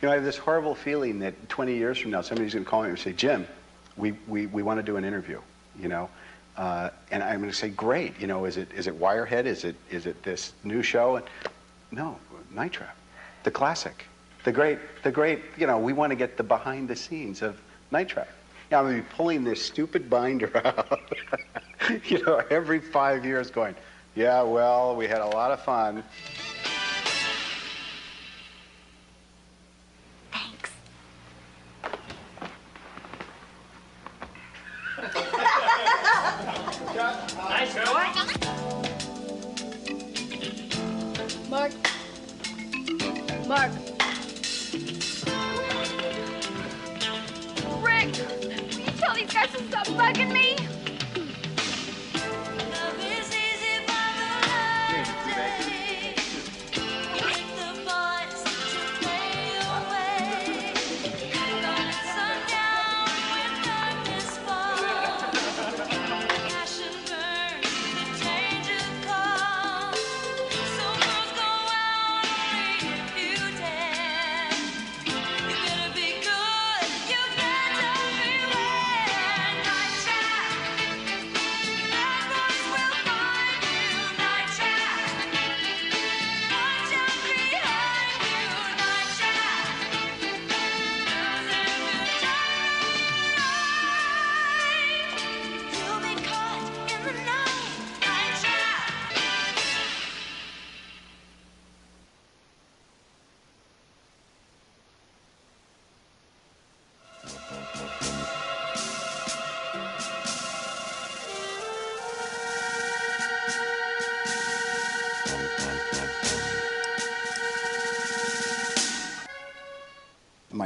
You know, I have this horrible feeling that 20 years from now, somebody's going to call me and say, "Jim, we want to do an interview," you know, and I'm going to say, "Great, you know, is it Wirehead? Is it this new show?" And no, Night Trap, the classic, the great, you know, we want to get the behind the scenes of Night Trap. Now I'm going to be pulling this stupid binder out, you know, every 5 years, going, "Yeah, well, we had a lot of fun."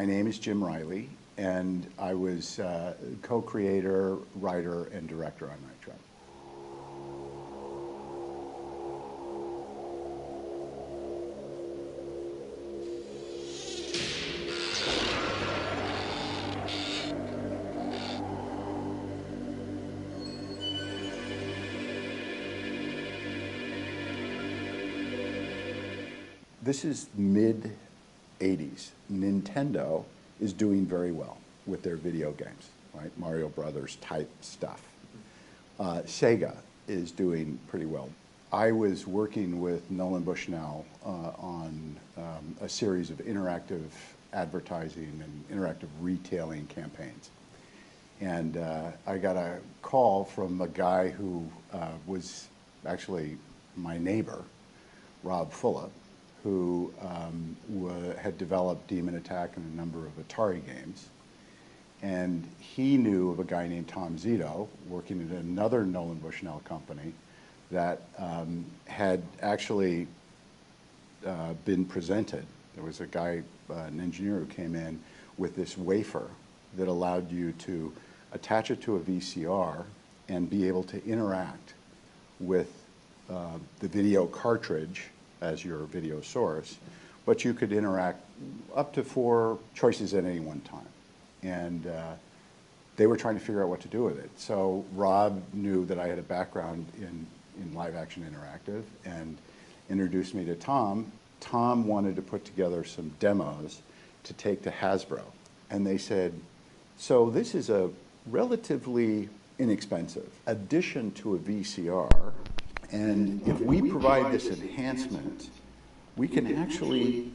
My name is Jim Riley, and I was co-creator, writer, and director on Night Trap. This is mid-'80s. Nintendo is doing very well with their video games, right? Mario Brothers type stuff. Sega is doing pretty well. I was working with Nolan Bushnell on a series of interactive advertising and interactive retailing campaigns. And I got a call from a guy who was actually my neighbor, Rob Fulop, who had developed Demon Attack and a number of Atari games. And he knew of a guy named Tom Zito working at another Nolan Bushnell company that had actually been presented. There was a guy, an engineer who came in with this wafer that allowed you to attach it to a VCR and be able to interact with the video cartridge as your video source, but you could interact up to 4 choices at any one time. And they were trying to figure out what to do with it. So Rob knew that I had a background in live action interactive and introduced me to Tom. Tom wanted to put together some demos to take to Hasbro. And they said, so this is a relatively inexpensive addition to a VCR, and if we provide this enhancement, we can actually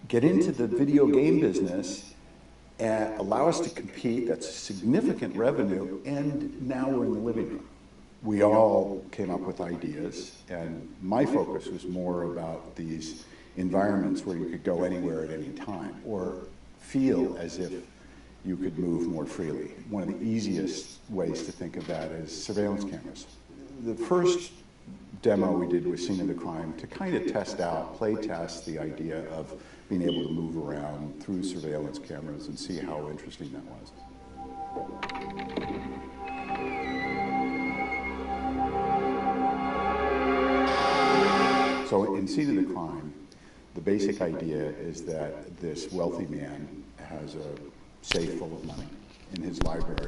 get into the video game business and allow us to compete. That's significant revenue, and now we're in the living room. We all came up with ideas, and my focus was more about these environments where you could go anywhere at any time, or feel as if you could move more freely. One of the easiest ways to think of that is surveillance cameras. The first demo we did with Scene of the Crime to kind of test out, play test the idea of being able to move around through surveillance cameras and see how interesting that was. So in Scene of the Crime, the basic idea is that this wealthy man has a safe full of money in his library,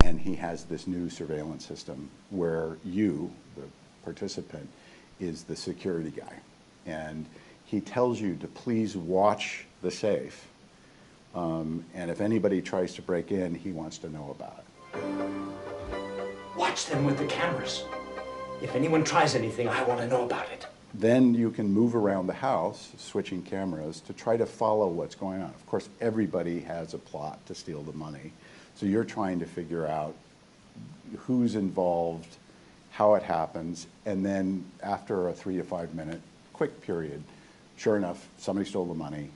and he has this new surveillance system where you, the participant, is the security guy. And he tells you to please watch the safe, and if anybody tries to break in, he wants to know about it. Watch them with the cameras. If anyone tries anything, I want to know about it. Then you can move around the house, switching cameras, to try to follow what's going on. Of course, everybody has a plot to steal the money. So you're trying to figure out who's involved, how it happens, and then after a 3 to 5 minute quick period, sure enough, somebody stole the money,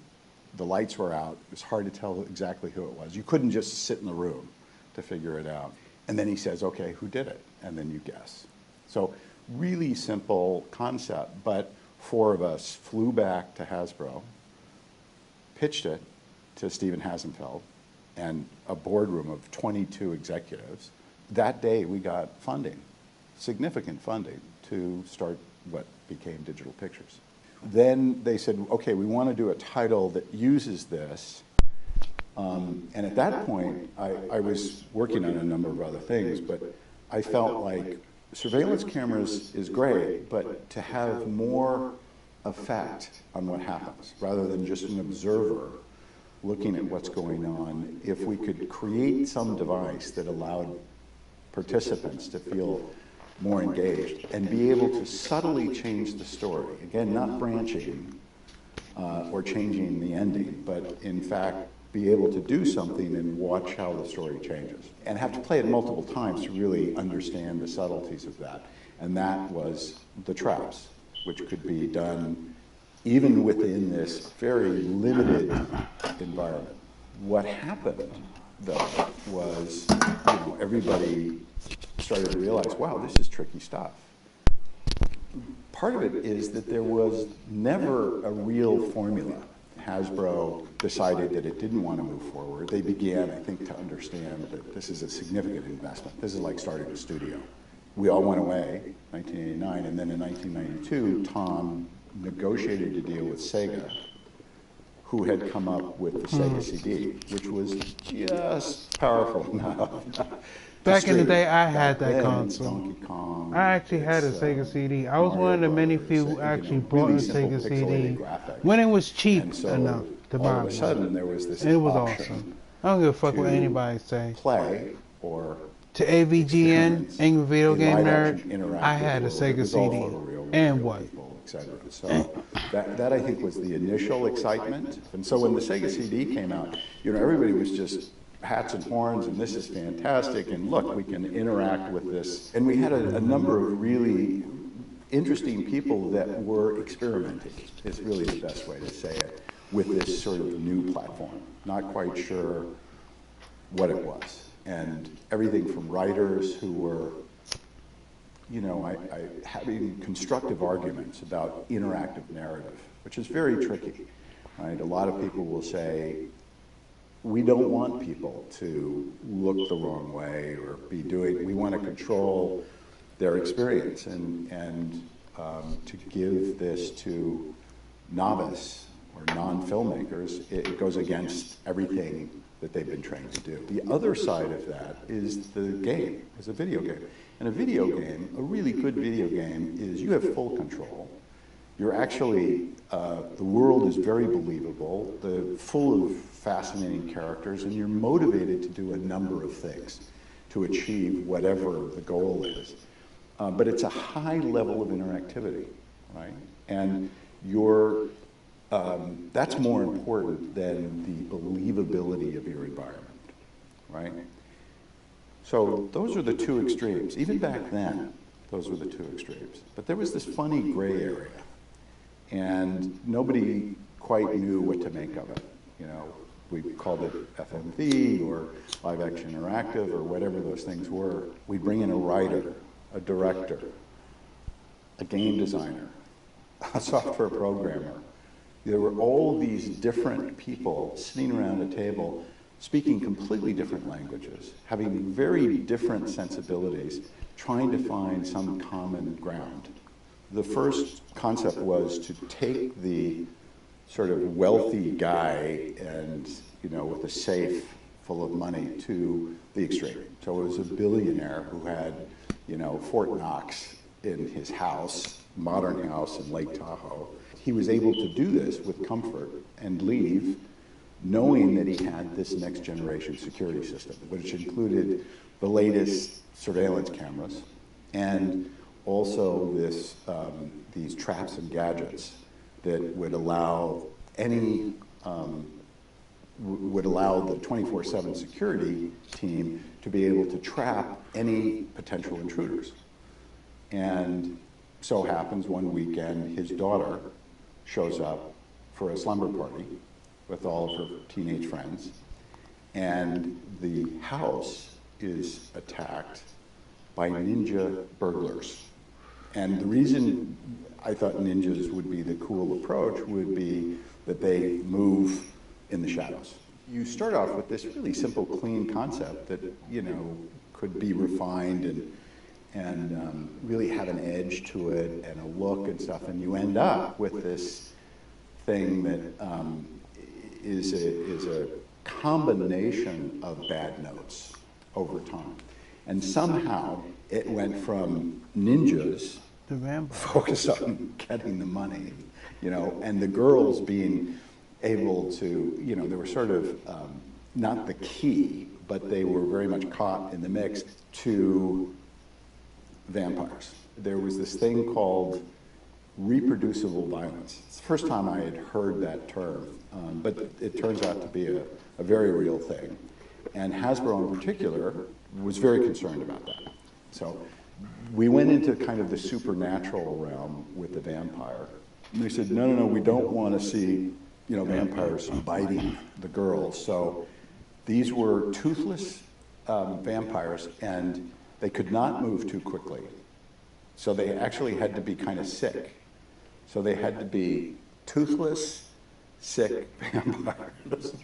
the lights were out, it was hard to tell exactly who it was. You couldn't just sit in the room to figure it out. And then he says, okay, who did it? And then you guess. So really simple concept, but 4 of us flew back to Hasbro, pitched it to Stephen Hasenfeld and a boardroom of 22 executives. That day we got funding, significant funding, to start what became Digital Pictures. Then they said, okay, we want to do a title that uses this. And at that point, I was working on a number of other things, but I felt like surveillance cameras is great, but to have more effect on what happens, rather than just an observer looking at what's going on, if we could create some device that allowed participants to feel more engaged and be able to subtly change the story. Again, not branching or changing the ending, but in fact, be able to do something and watch how the story changes. And have to play it multiple times to really understand the subtleties of that. And that was the traps, which could be done even within this very limited environment. What happened, though, was everybody started to realize, wow, this is tricky stuff. Part of it is that there was never a real formula. Hasbro decided that it didn't want to move forward, they began, I think, to understand that this is a significant investment. This is like starting a studio. We all went away, 1989, and then in 1992, Tom negotiated a deal with Sega, who had come up with the Sega CD, which was just powerful enough. Back in the day, I had that console. I actually had a Sega CD. I was one of the many few who actually bought a Sega CD when it was cheap enough to buy all of a one. sudden, there was this It was option awesome. I don't give a fuck what anybody say. Play or To AVGN, Angry Video Game Nerd, interactive I had a world. It Sega was all CD. photoreal, And real what? people, et cetera. So that I think was the initial excitement. And so when the Sega CD came out, everybody was just hats and horns, and this is fantastic, and look, we can interact with this. And we had a number of really interesting people that were experimenting, is really the best way to say it, with this sort of new platform. Not quite sure what it was. And everything from writers who were, having constructive arguments about interactive narrative, which is very tricky, right? A lot of people will say, we don't want people to look the wrong way or we want to control their experience and to give this to novice or non-filmmakers, it goes against everything that they've been trained to do. The other side of that is the game, is a video game. And a video game, a really good video game, is you have full control. You're actually, the world is very believable, full of fascinating characters, and you're motivated to do a number of things to achieve whatever the goal is. But it's a high level of interactivity, right? And that's more important than the believability of your environment, right? So those are the two extremes. Even back then, those were the two extremes. But there was this funny gray area, and nobody quite knew what to make of it. We called it FMV or live action interactive or whatever those things were. We bring in a writer, a director, a game designer, a software programmer. There were all these different people sitting around a table speaking completely different languages, having very different sensibilities, trying to find some common ground. The first concept was to take the sort of wealthy guy and, with a safe full of money to the extreme. So it was a billionaire who had, Fort Knox in his house, modern house in Lake Tahoe. He was able to do this with comfort and leave knowing that he had this next generation security system, which included the latest surveillance cameras and also these traps and gadgets that would allow would allow the 24/7 security team to be able to trap any potential intruders. And so happens one weekend his daughter shows up for a slumber party with all of her teenage friends, and the house is attacked by ninja burglars. And the reason I thought ninjas would be the cool approach would be that they move in the shadows. You start off with this really simple, clean concept that, could be refined and really have an edge to it and a look and stuff, and you end up with this thing that is a combination of bad notes over time. And somehow it went from ninjas focused on getting the money, and the girls being able to, they were sort of not the key, but they were very much caught in the mix to vampires. There was this thing called reproducible violence. It's the first time I had heard that term, but it turns out to be a very real thing. And Hasbro in particular was very concerned about that. So we went into kind of the supernatural realm with the vampire. And they said, no, we don't want to see, vampires biting the girls. So these were toothless vampires, and they could not move too quickly. So they actually had to be kind of sick. So they had to be toothless, sick vampires.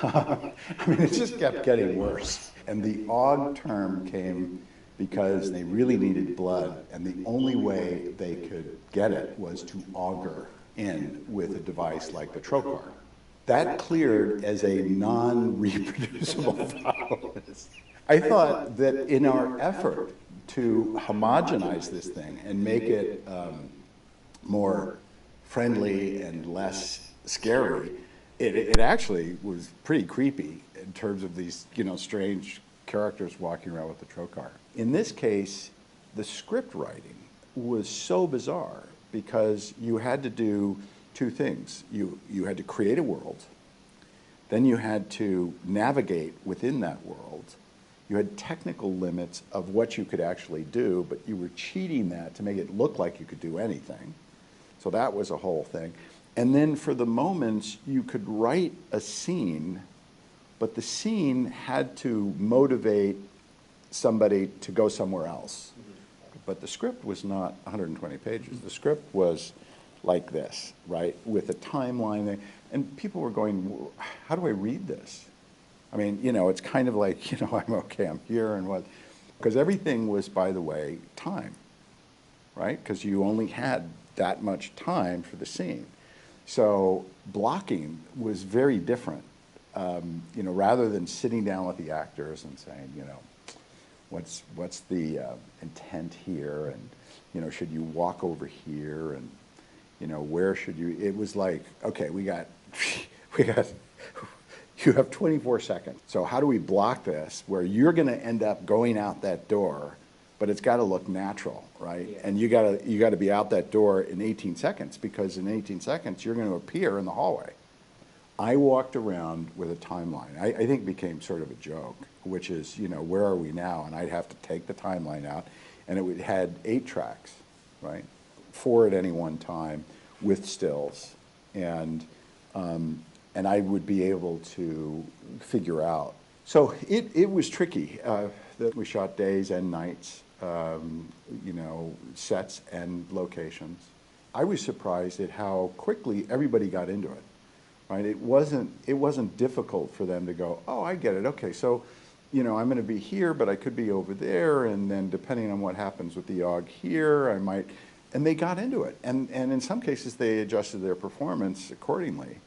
I mean, it just kept getting worse. And the aug term came because they really needed blood, and the only way they could get it was to auger in with a device like the trocar. That cleared as a non-reproducible virus. I thought that in our effort to homogenize this thing and make it more friendly and less scary, it actually was pretty creepy in terms of these, strange characters walking around with the trocar. In this case, the script writing was so bizarre because you had to do two things. You had to create a world, then you had to navigate within that world. You had technical limits of what you could actually do, but you were cheating that to make it look like you could do anything. So that was a whole thing. And then for the moments, you could write a scene, but the scene had to motivate somebody to go somewhere else. But the script was not 120 pages. The script was like this, right, with a timeline there. And people were going, how do I read this? I mean, it's kind of like, I'm okay, I'm here and what. Because everything was, by the way, time, right? Because you only had that much time for the scene. So blocking was very different. Rather than sitting down with the actors and saying, what's the intent here, and should you walk over here, and where should you? It was like, okay, we got you have 24 seconds. So how do we block this where you're going to end up going out that door, but it's got to look natural, right? Yeah. And you got to be out that door in 18 seconds, because in 18 seconds you're going to appear in the hallway. I walked around with a timeline. I think it became sort of a joke, which is, where are we now? And I'd have to take the timeline out, and it had 8 tracks, right? 4 at any one time with stills. And I would be able to figure out. So it was tricky. That we shot days and nights, sets and locations. I was surprised at how quickly everybody got into it. Right? It wasn't difficult for them to go, oh, I get it. Okay, so, I'm going to be here, but I could be over there, and then depending on what happens with the AUG here, I might. And they got into it, and in some cases they adjusted their performance accordingly,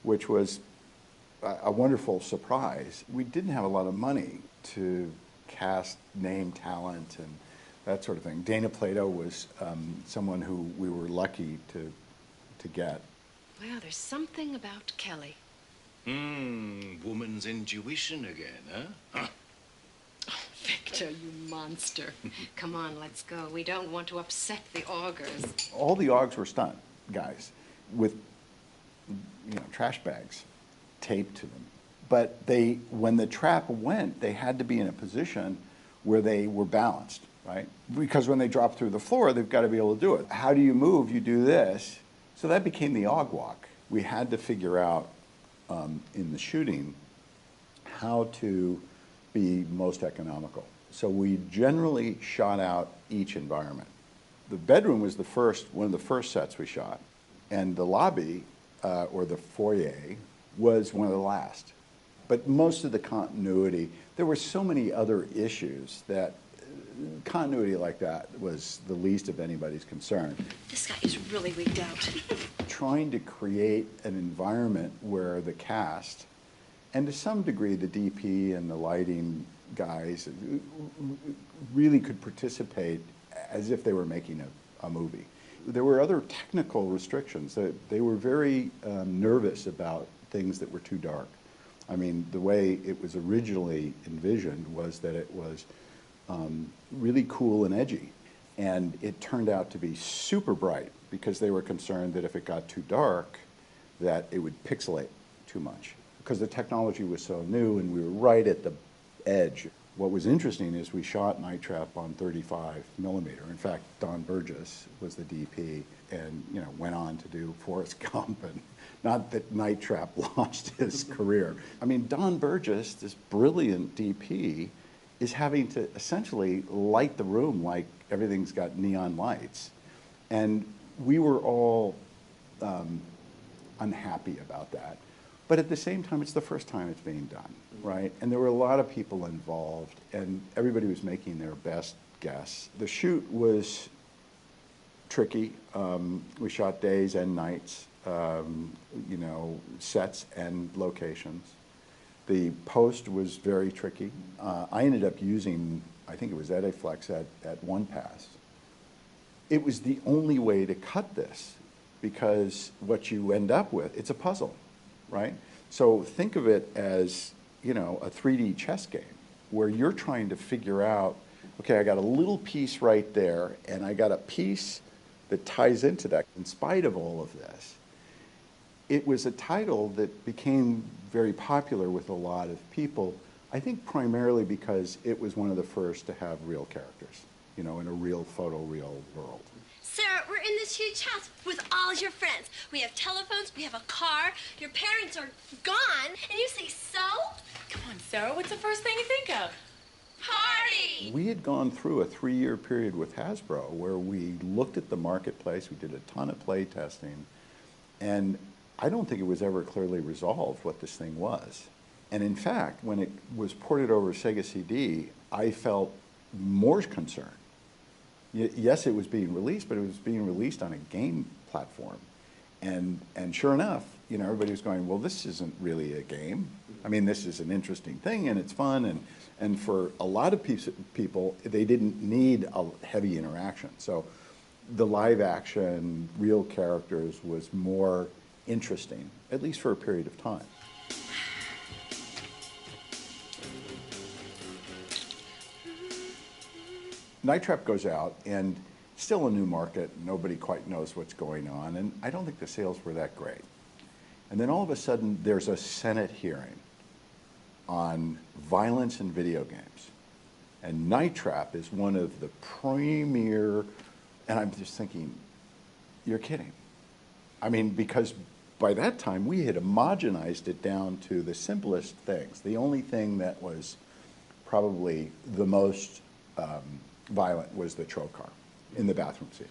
which was a wonderful surprise. We didn't have a lot of money to cast name talent and that sort of thing. Dana Plato was someone who we were lucky to get. Well, there's something about Kelly. Woman's intuition again, huh? Oh, Victor, you monster. Come on, let's go. We don't want to upset the augers. All the AUGs were stunt guys with, trash bags taped to them. But when the trap went, they had to be in a position where they were balanced, right? Because when they drop through the floor, they've got to be able to do it. How do you move? You do this. So that became the AUG walk. We had to figure out in the shooting how to be most economical. So we generally shot out each environment. The bedroom was one of the first sets we shot, and the lobby, or the foyer, was one of the last. But most of the continuity, there were so many other issues that continuity like that was the least of anybody's concern. This guy is really wigged out. Trying to create an environment where the cast, and to some degree the DP and the lighting guys, really could participate as if they were making a movie. There were other technical restrictions. They were very nervous about things that were too dark. I mean, the way it was originally envisioned was that it was really cool and edgy. And it turned out to be super bright because they were concerned that if it got too dark, that it would pixelate too much. Because the technology was so new and we were right at the edge. What was interesting is we shot Night Trap on 35 millimeter. In fact, Don Burgess was the DP and went on to do Forrest Gump. And not that Night Trap launched his career. I mean, Don Burgess, this brilliant DP, is having to essentially light the room like everything's got neon lights. And we were all unhappy about that. But at the same time, it's the first time it's being done, right? And there were a lot of people involved, and everybody was making their best guess. The shoot was tricky. We shot days and nights, you know, sets and locations. The post was very tricky. I ended up using, I think it was Ediflex at one pass. It was the only way to cut this, because what you end up with, it's a puzzle, right? So think of it as, you know, a 3D chess game where you're trying to figure out, okay, I got a little piece right there, and I got a piece that ties into that. In spite of all of this, it was a title that became very popular with a lot of people, I think primarily because it was one of the first to have real characters, you know, in a real photoreal world. Sarah, we're in this huge house with all your friends. We have telephones, we have a car, your parents are gone, and you say so? Come on, Sarah, what's the first thing you think of? Party! We had gone through a 3-year period with Hasbro where we looked at the marketplace, we did a ton of play testing, and I don't think it was ever clearly resolved what this thing was. And in fact, when it was ported over Sega CD, I felt more concerned. Yes, it was being released, but it was being released on a game platform. And sure enough, you know, everybody was going, well, this isn't really a game. I mean, this is an interesting thing, and it's fun, and for a lot of people, they didn't need a heavy interaction. So the live action, real characters was more interesting, at least for a period of time. Night Trap goes out, and still a new market. Nobody quite knows what's going on, and I don't think the sales were that great. And then all of a sudden, there's a Senate hearing on violence in video games. And Night Trap is one of the premier, and I'm just thinking, you're kidding. I mean, because by that time, we had homogenized it down to the simplest things. The only thing that was probably the most violent was the trocar in the bathroom scene.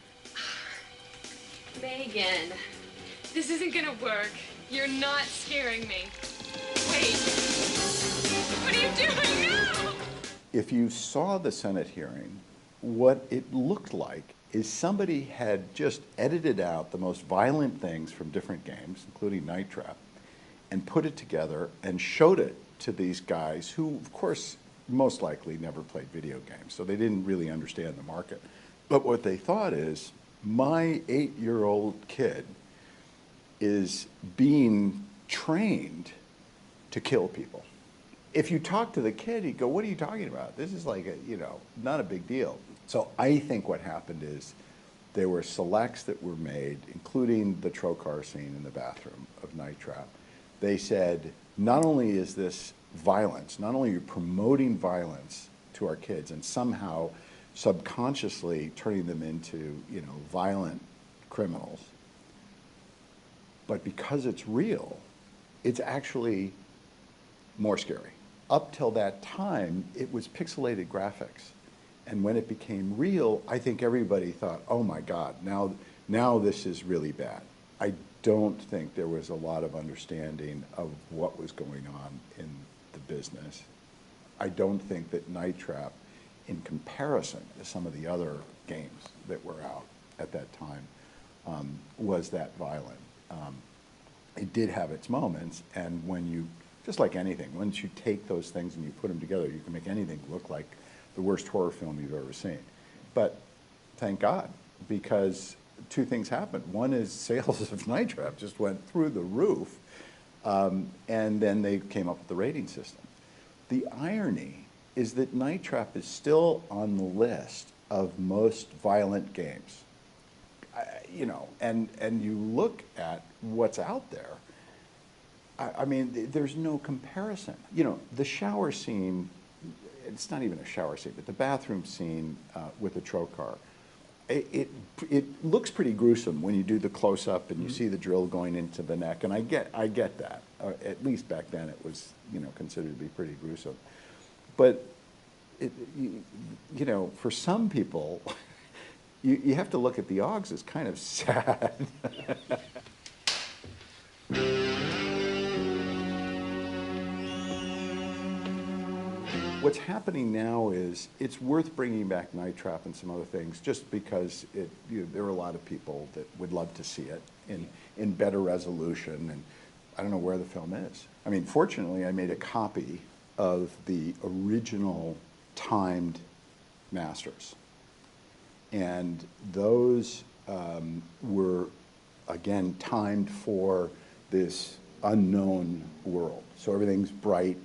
Megan, this isn't gonna work. You're not scaring me. Wait, what are you doing now? If you saw the Senate hearing, what it looked like is somebody had just edited out the most violent things from different games, including Night Trap, and put it together and showed it to these guys who, of course, most likely never played video games, so they didn't really understand the market. But what they thought is, my 8-year-old kid is being trained to kill people. If you talk to the kid, he'd go, what are you talking about? This is like, not a big deal. So I think what happened is there were selects that were made, including the trocar scene in the bathroom of Night Trap. They said, not only is this violence, not only are you promoting violence to our kids and somehow subconsciously turning them into, violent criminals, but because it's real, it's actually more scary. Up till that time, it was pixelated graphics. And when it became real, I think everybody thought, oh my God, now this is really bad. I don't think there was a lot of understanding of what was going on in the business. I don't think that Night Trap, in comparison to some of the other games that were out at that time, was that violent. It did have its moments, and when you, just like anything, once you take those things and you put them together, you can make anything look like the worst horror film you've ever seen. But thank God, because two things happened. One is sales of Night Trap just went through the roof, and then they came up with the rating system. The irony is that Night Trap is still on the list of most violent games. And you look at what's out there, I mean, there's no comparison. The shower scene, it's not even a shower scene, but the bathroom scene with the trocar, it looks pretty gruesome when you do the close-up and you see the drill going into the neck, and I get that. At least back then it was, considered to be pretty gruesome. But, for some people, you have to look at the OGs as kind of sad. what's happening now is it's worth bringing back Night Trap and some other things just because there are a lot of people that would love to see it in better resolution, and I don't know where the film is. I mean, fortunately, I made a copy of the original timed masters, and those were, again, timed for this unknown world. So everything's bright,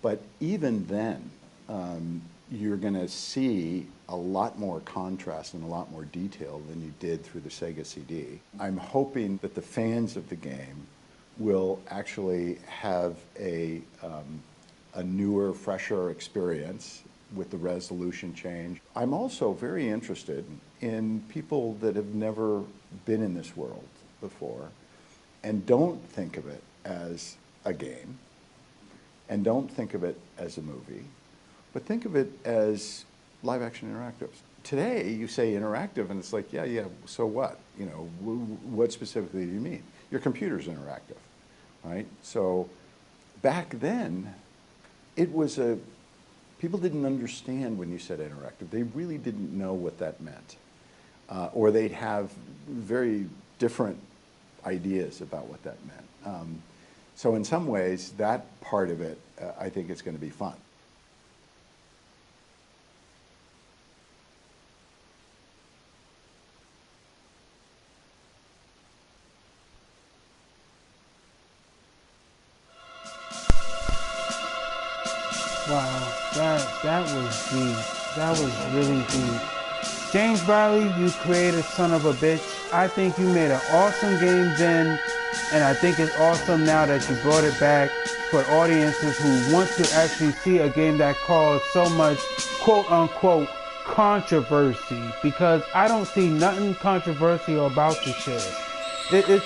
but even then, you're going to see a lot more contrast and a lot more detail than you did through the Sega CD. I'm hoping that the fans of the game will actually have a newer, fresher experience with the resolution change. I'm also very interested in people that have never been in this world before and don't think of it as a game and don't think of it as a movie, but think of it as live action interactives. Today, you say interactive and it's like, yeah, so what? You know, what specifically do you mean? Your computer's interactive, right? So back then, it was people didn't understand when you said interactive. They really didn't know what that meant. Or they'd have very different ideas about what that meant. So in some ways, that part of it, I think is going to be fun. Wow, that was deep. That was really deep. James Riley, you creative son of a bitch. I think you made an awesome game then, and I think it's awesome now that you brought it back for audiences who want to actually see a game that caused so much quote-unquote controversy, because I don't see nothing controversial about the shit.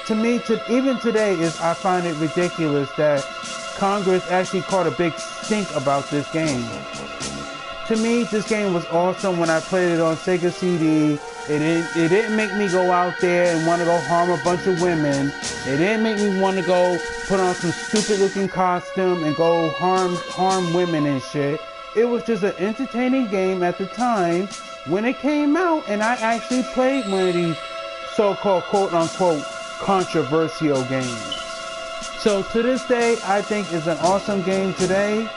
To me, even today, I find it ridiculous that Congress actually caught a big stink about this game. To me, this game was awesome when I played it on Sega CD. It didn't make me go out there and want to go harm a bunch of women. It didn't make me want to go put on some stupid looking costume and go harm women and shit. It was just an entertaining game at the time when it came out, and I actually played one of these so-called quote-unquote controversial games. So to this day, I think it's an awesome game today,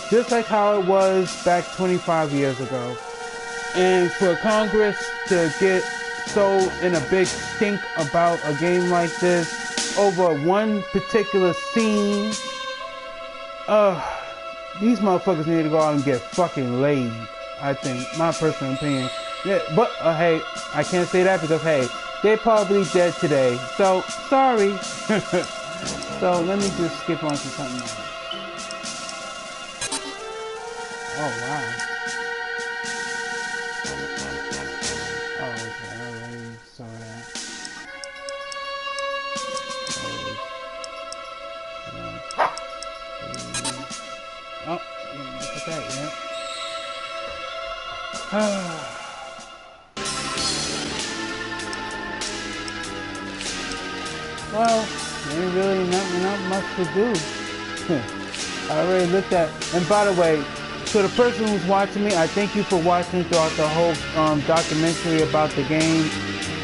just like how it was back 25 years ago. And for Congress to get so in a big stink about a game like this over one particular scene, these motherfuckers need to go out and get fucking laid, I think, my personal opinion. Yeah, but hey, I can't say that because hey, they're probably dead today, so sorry. So let me just skip on to something else. Oh wow. Oh okay, I already saw that. Oh, look at that, yeah. Well, there ain't really not much to do. I already looked at, and by the way, to the person who's watching me, I thank you for watching throughout the whole documentary about the game.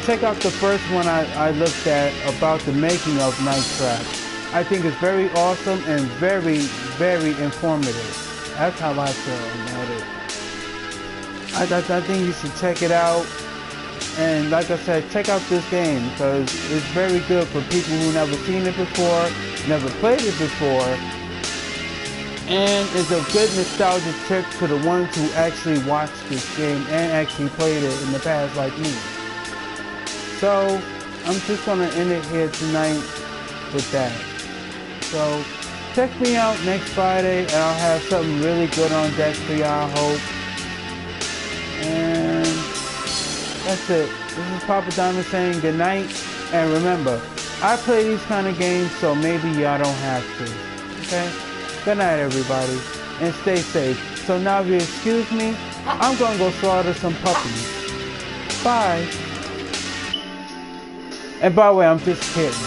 Check out the first one I looked at about the making of Night Trap. I think it's very awesome and very, very informative. That's how I feel about it. I think you should check it out. And like I said, check out this game because it's very good for people who never seen it before, never played it before. And it's a good nostalgia trip to the ones who actually watched this game and actually played it in the past like me. So, I'm just going to end it here tonight with that. So, check me out next Friday and I'll have something really good on deck for y'all, I hope. And that's it. This is Poppa Diamond saying good night. And remember, I play these kind of games so maybe y'all don't have to. Okay? Good night, everybody. And stay safe. So now if you excuse me, I'm going to go slaughter some puppies. Bye. And by the way, I'm just kidding.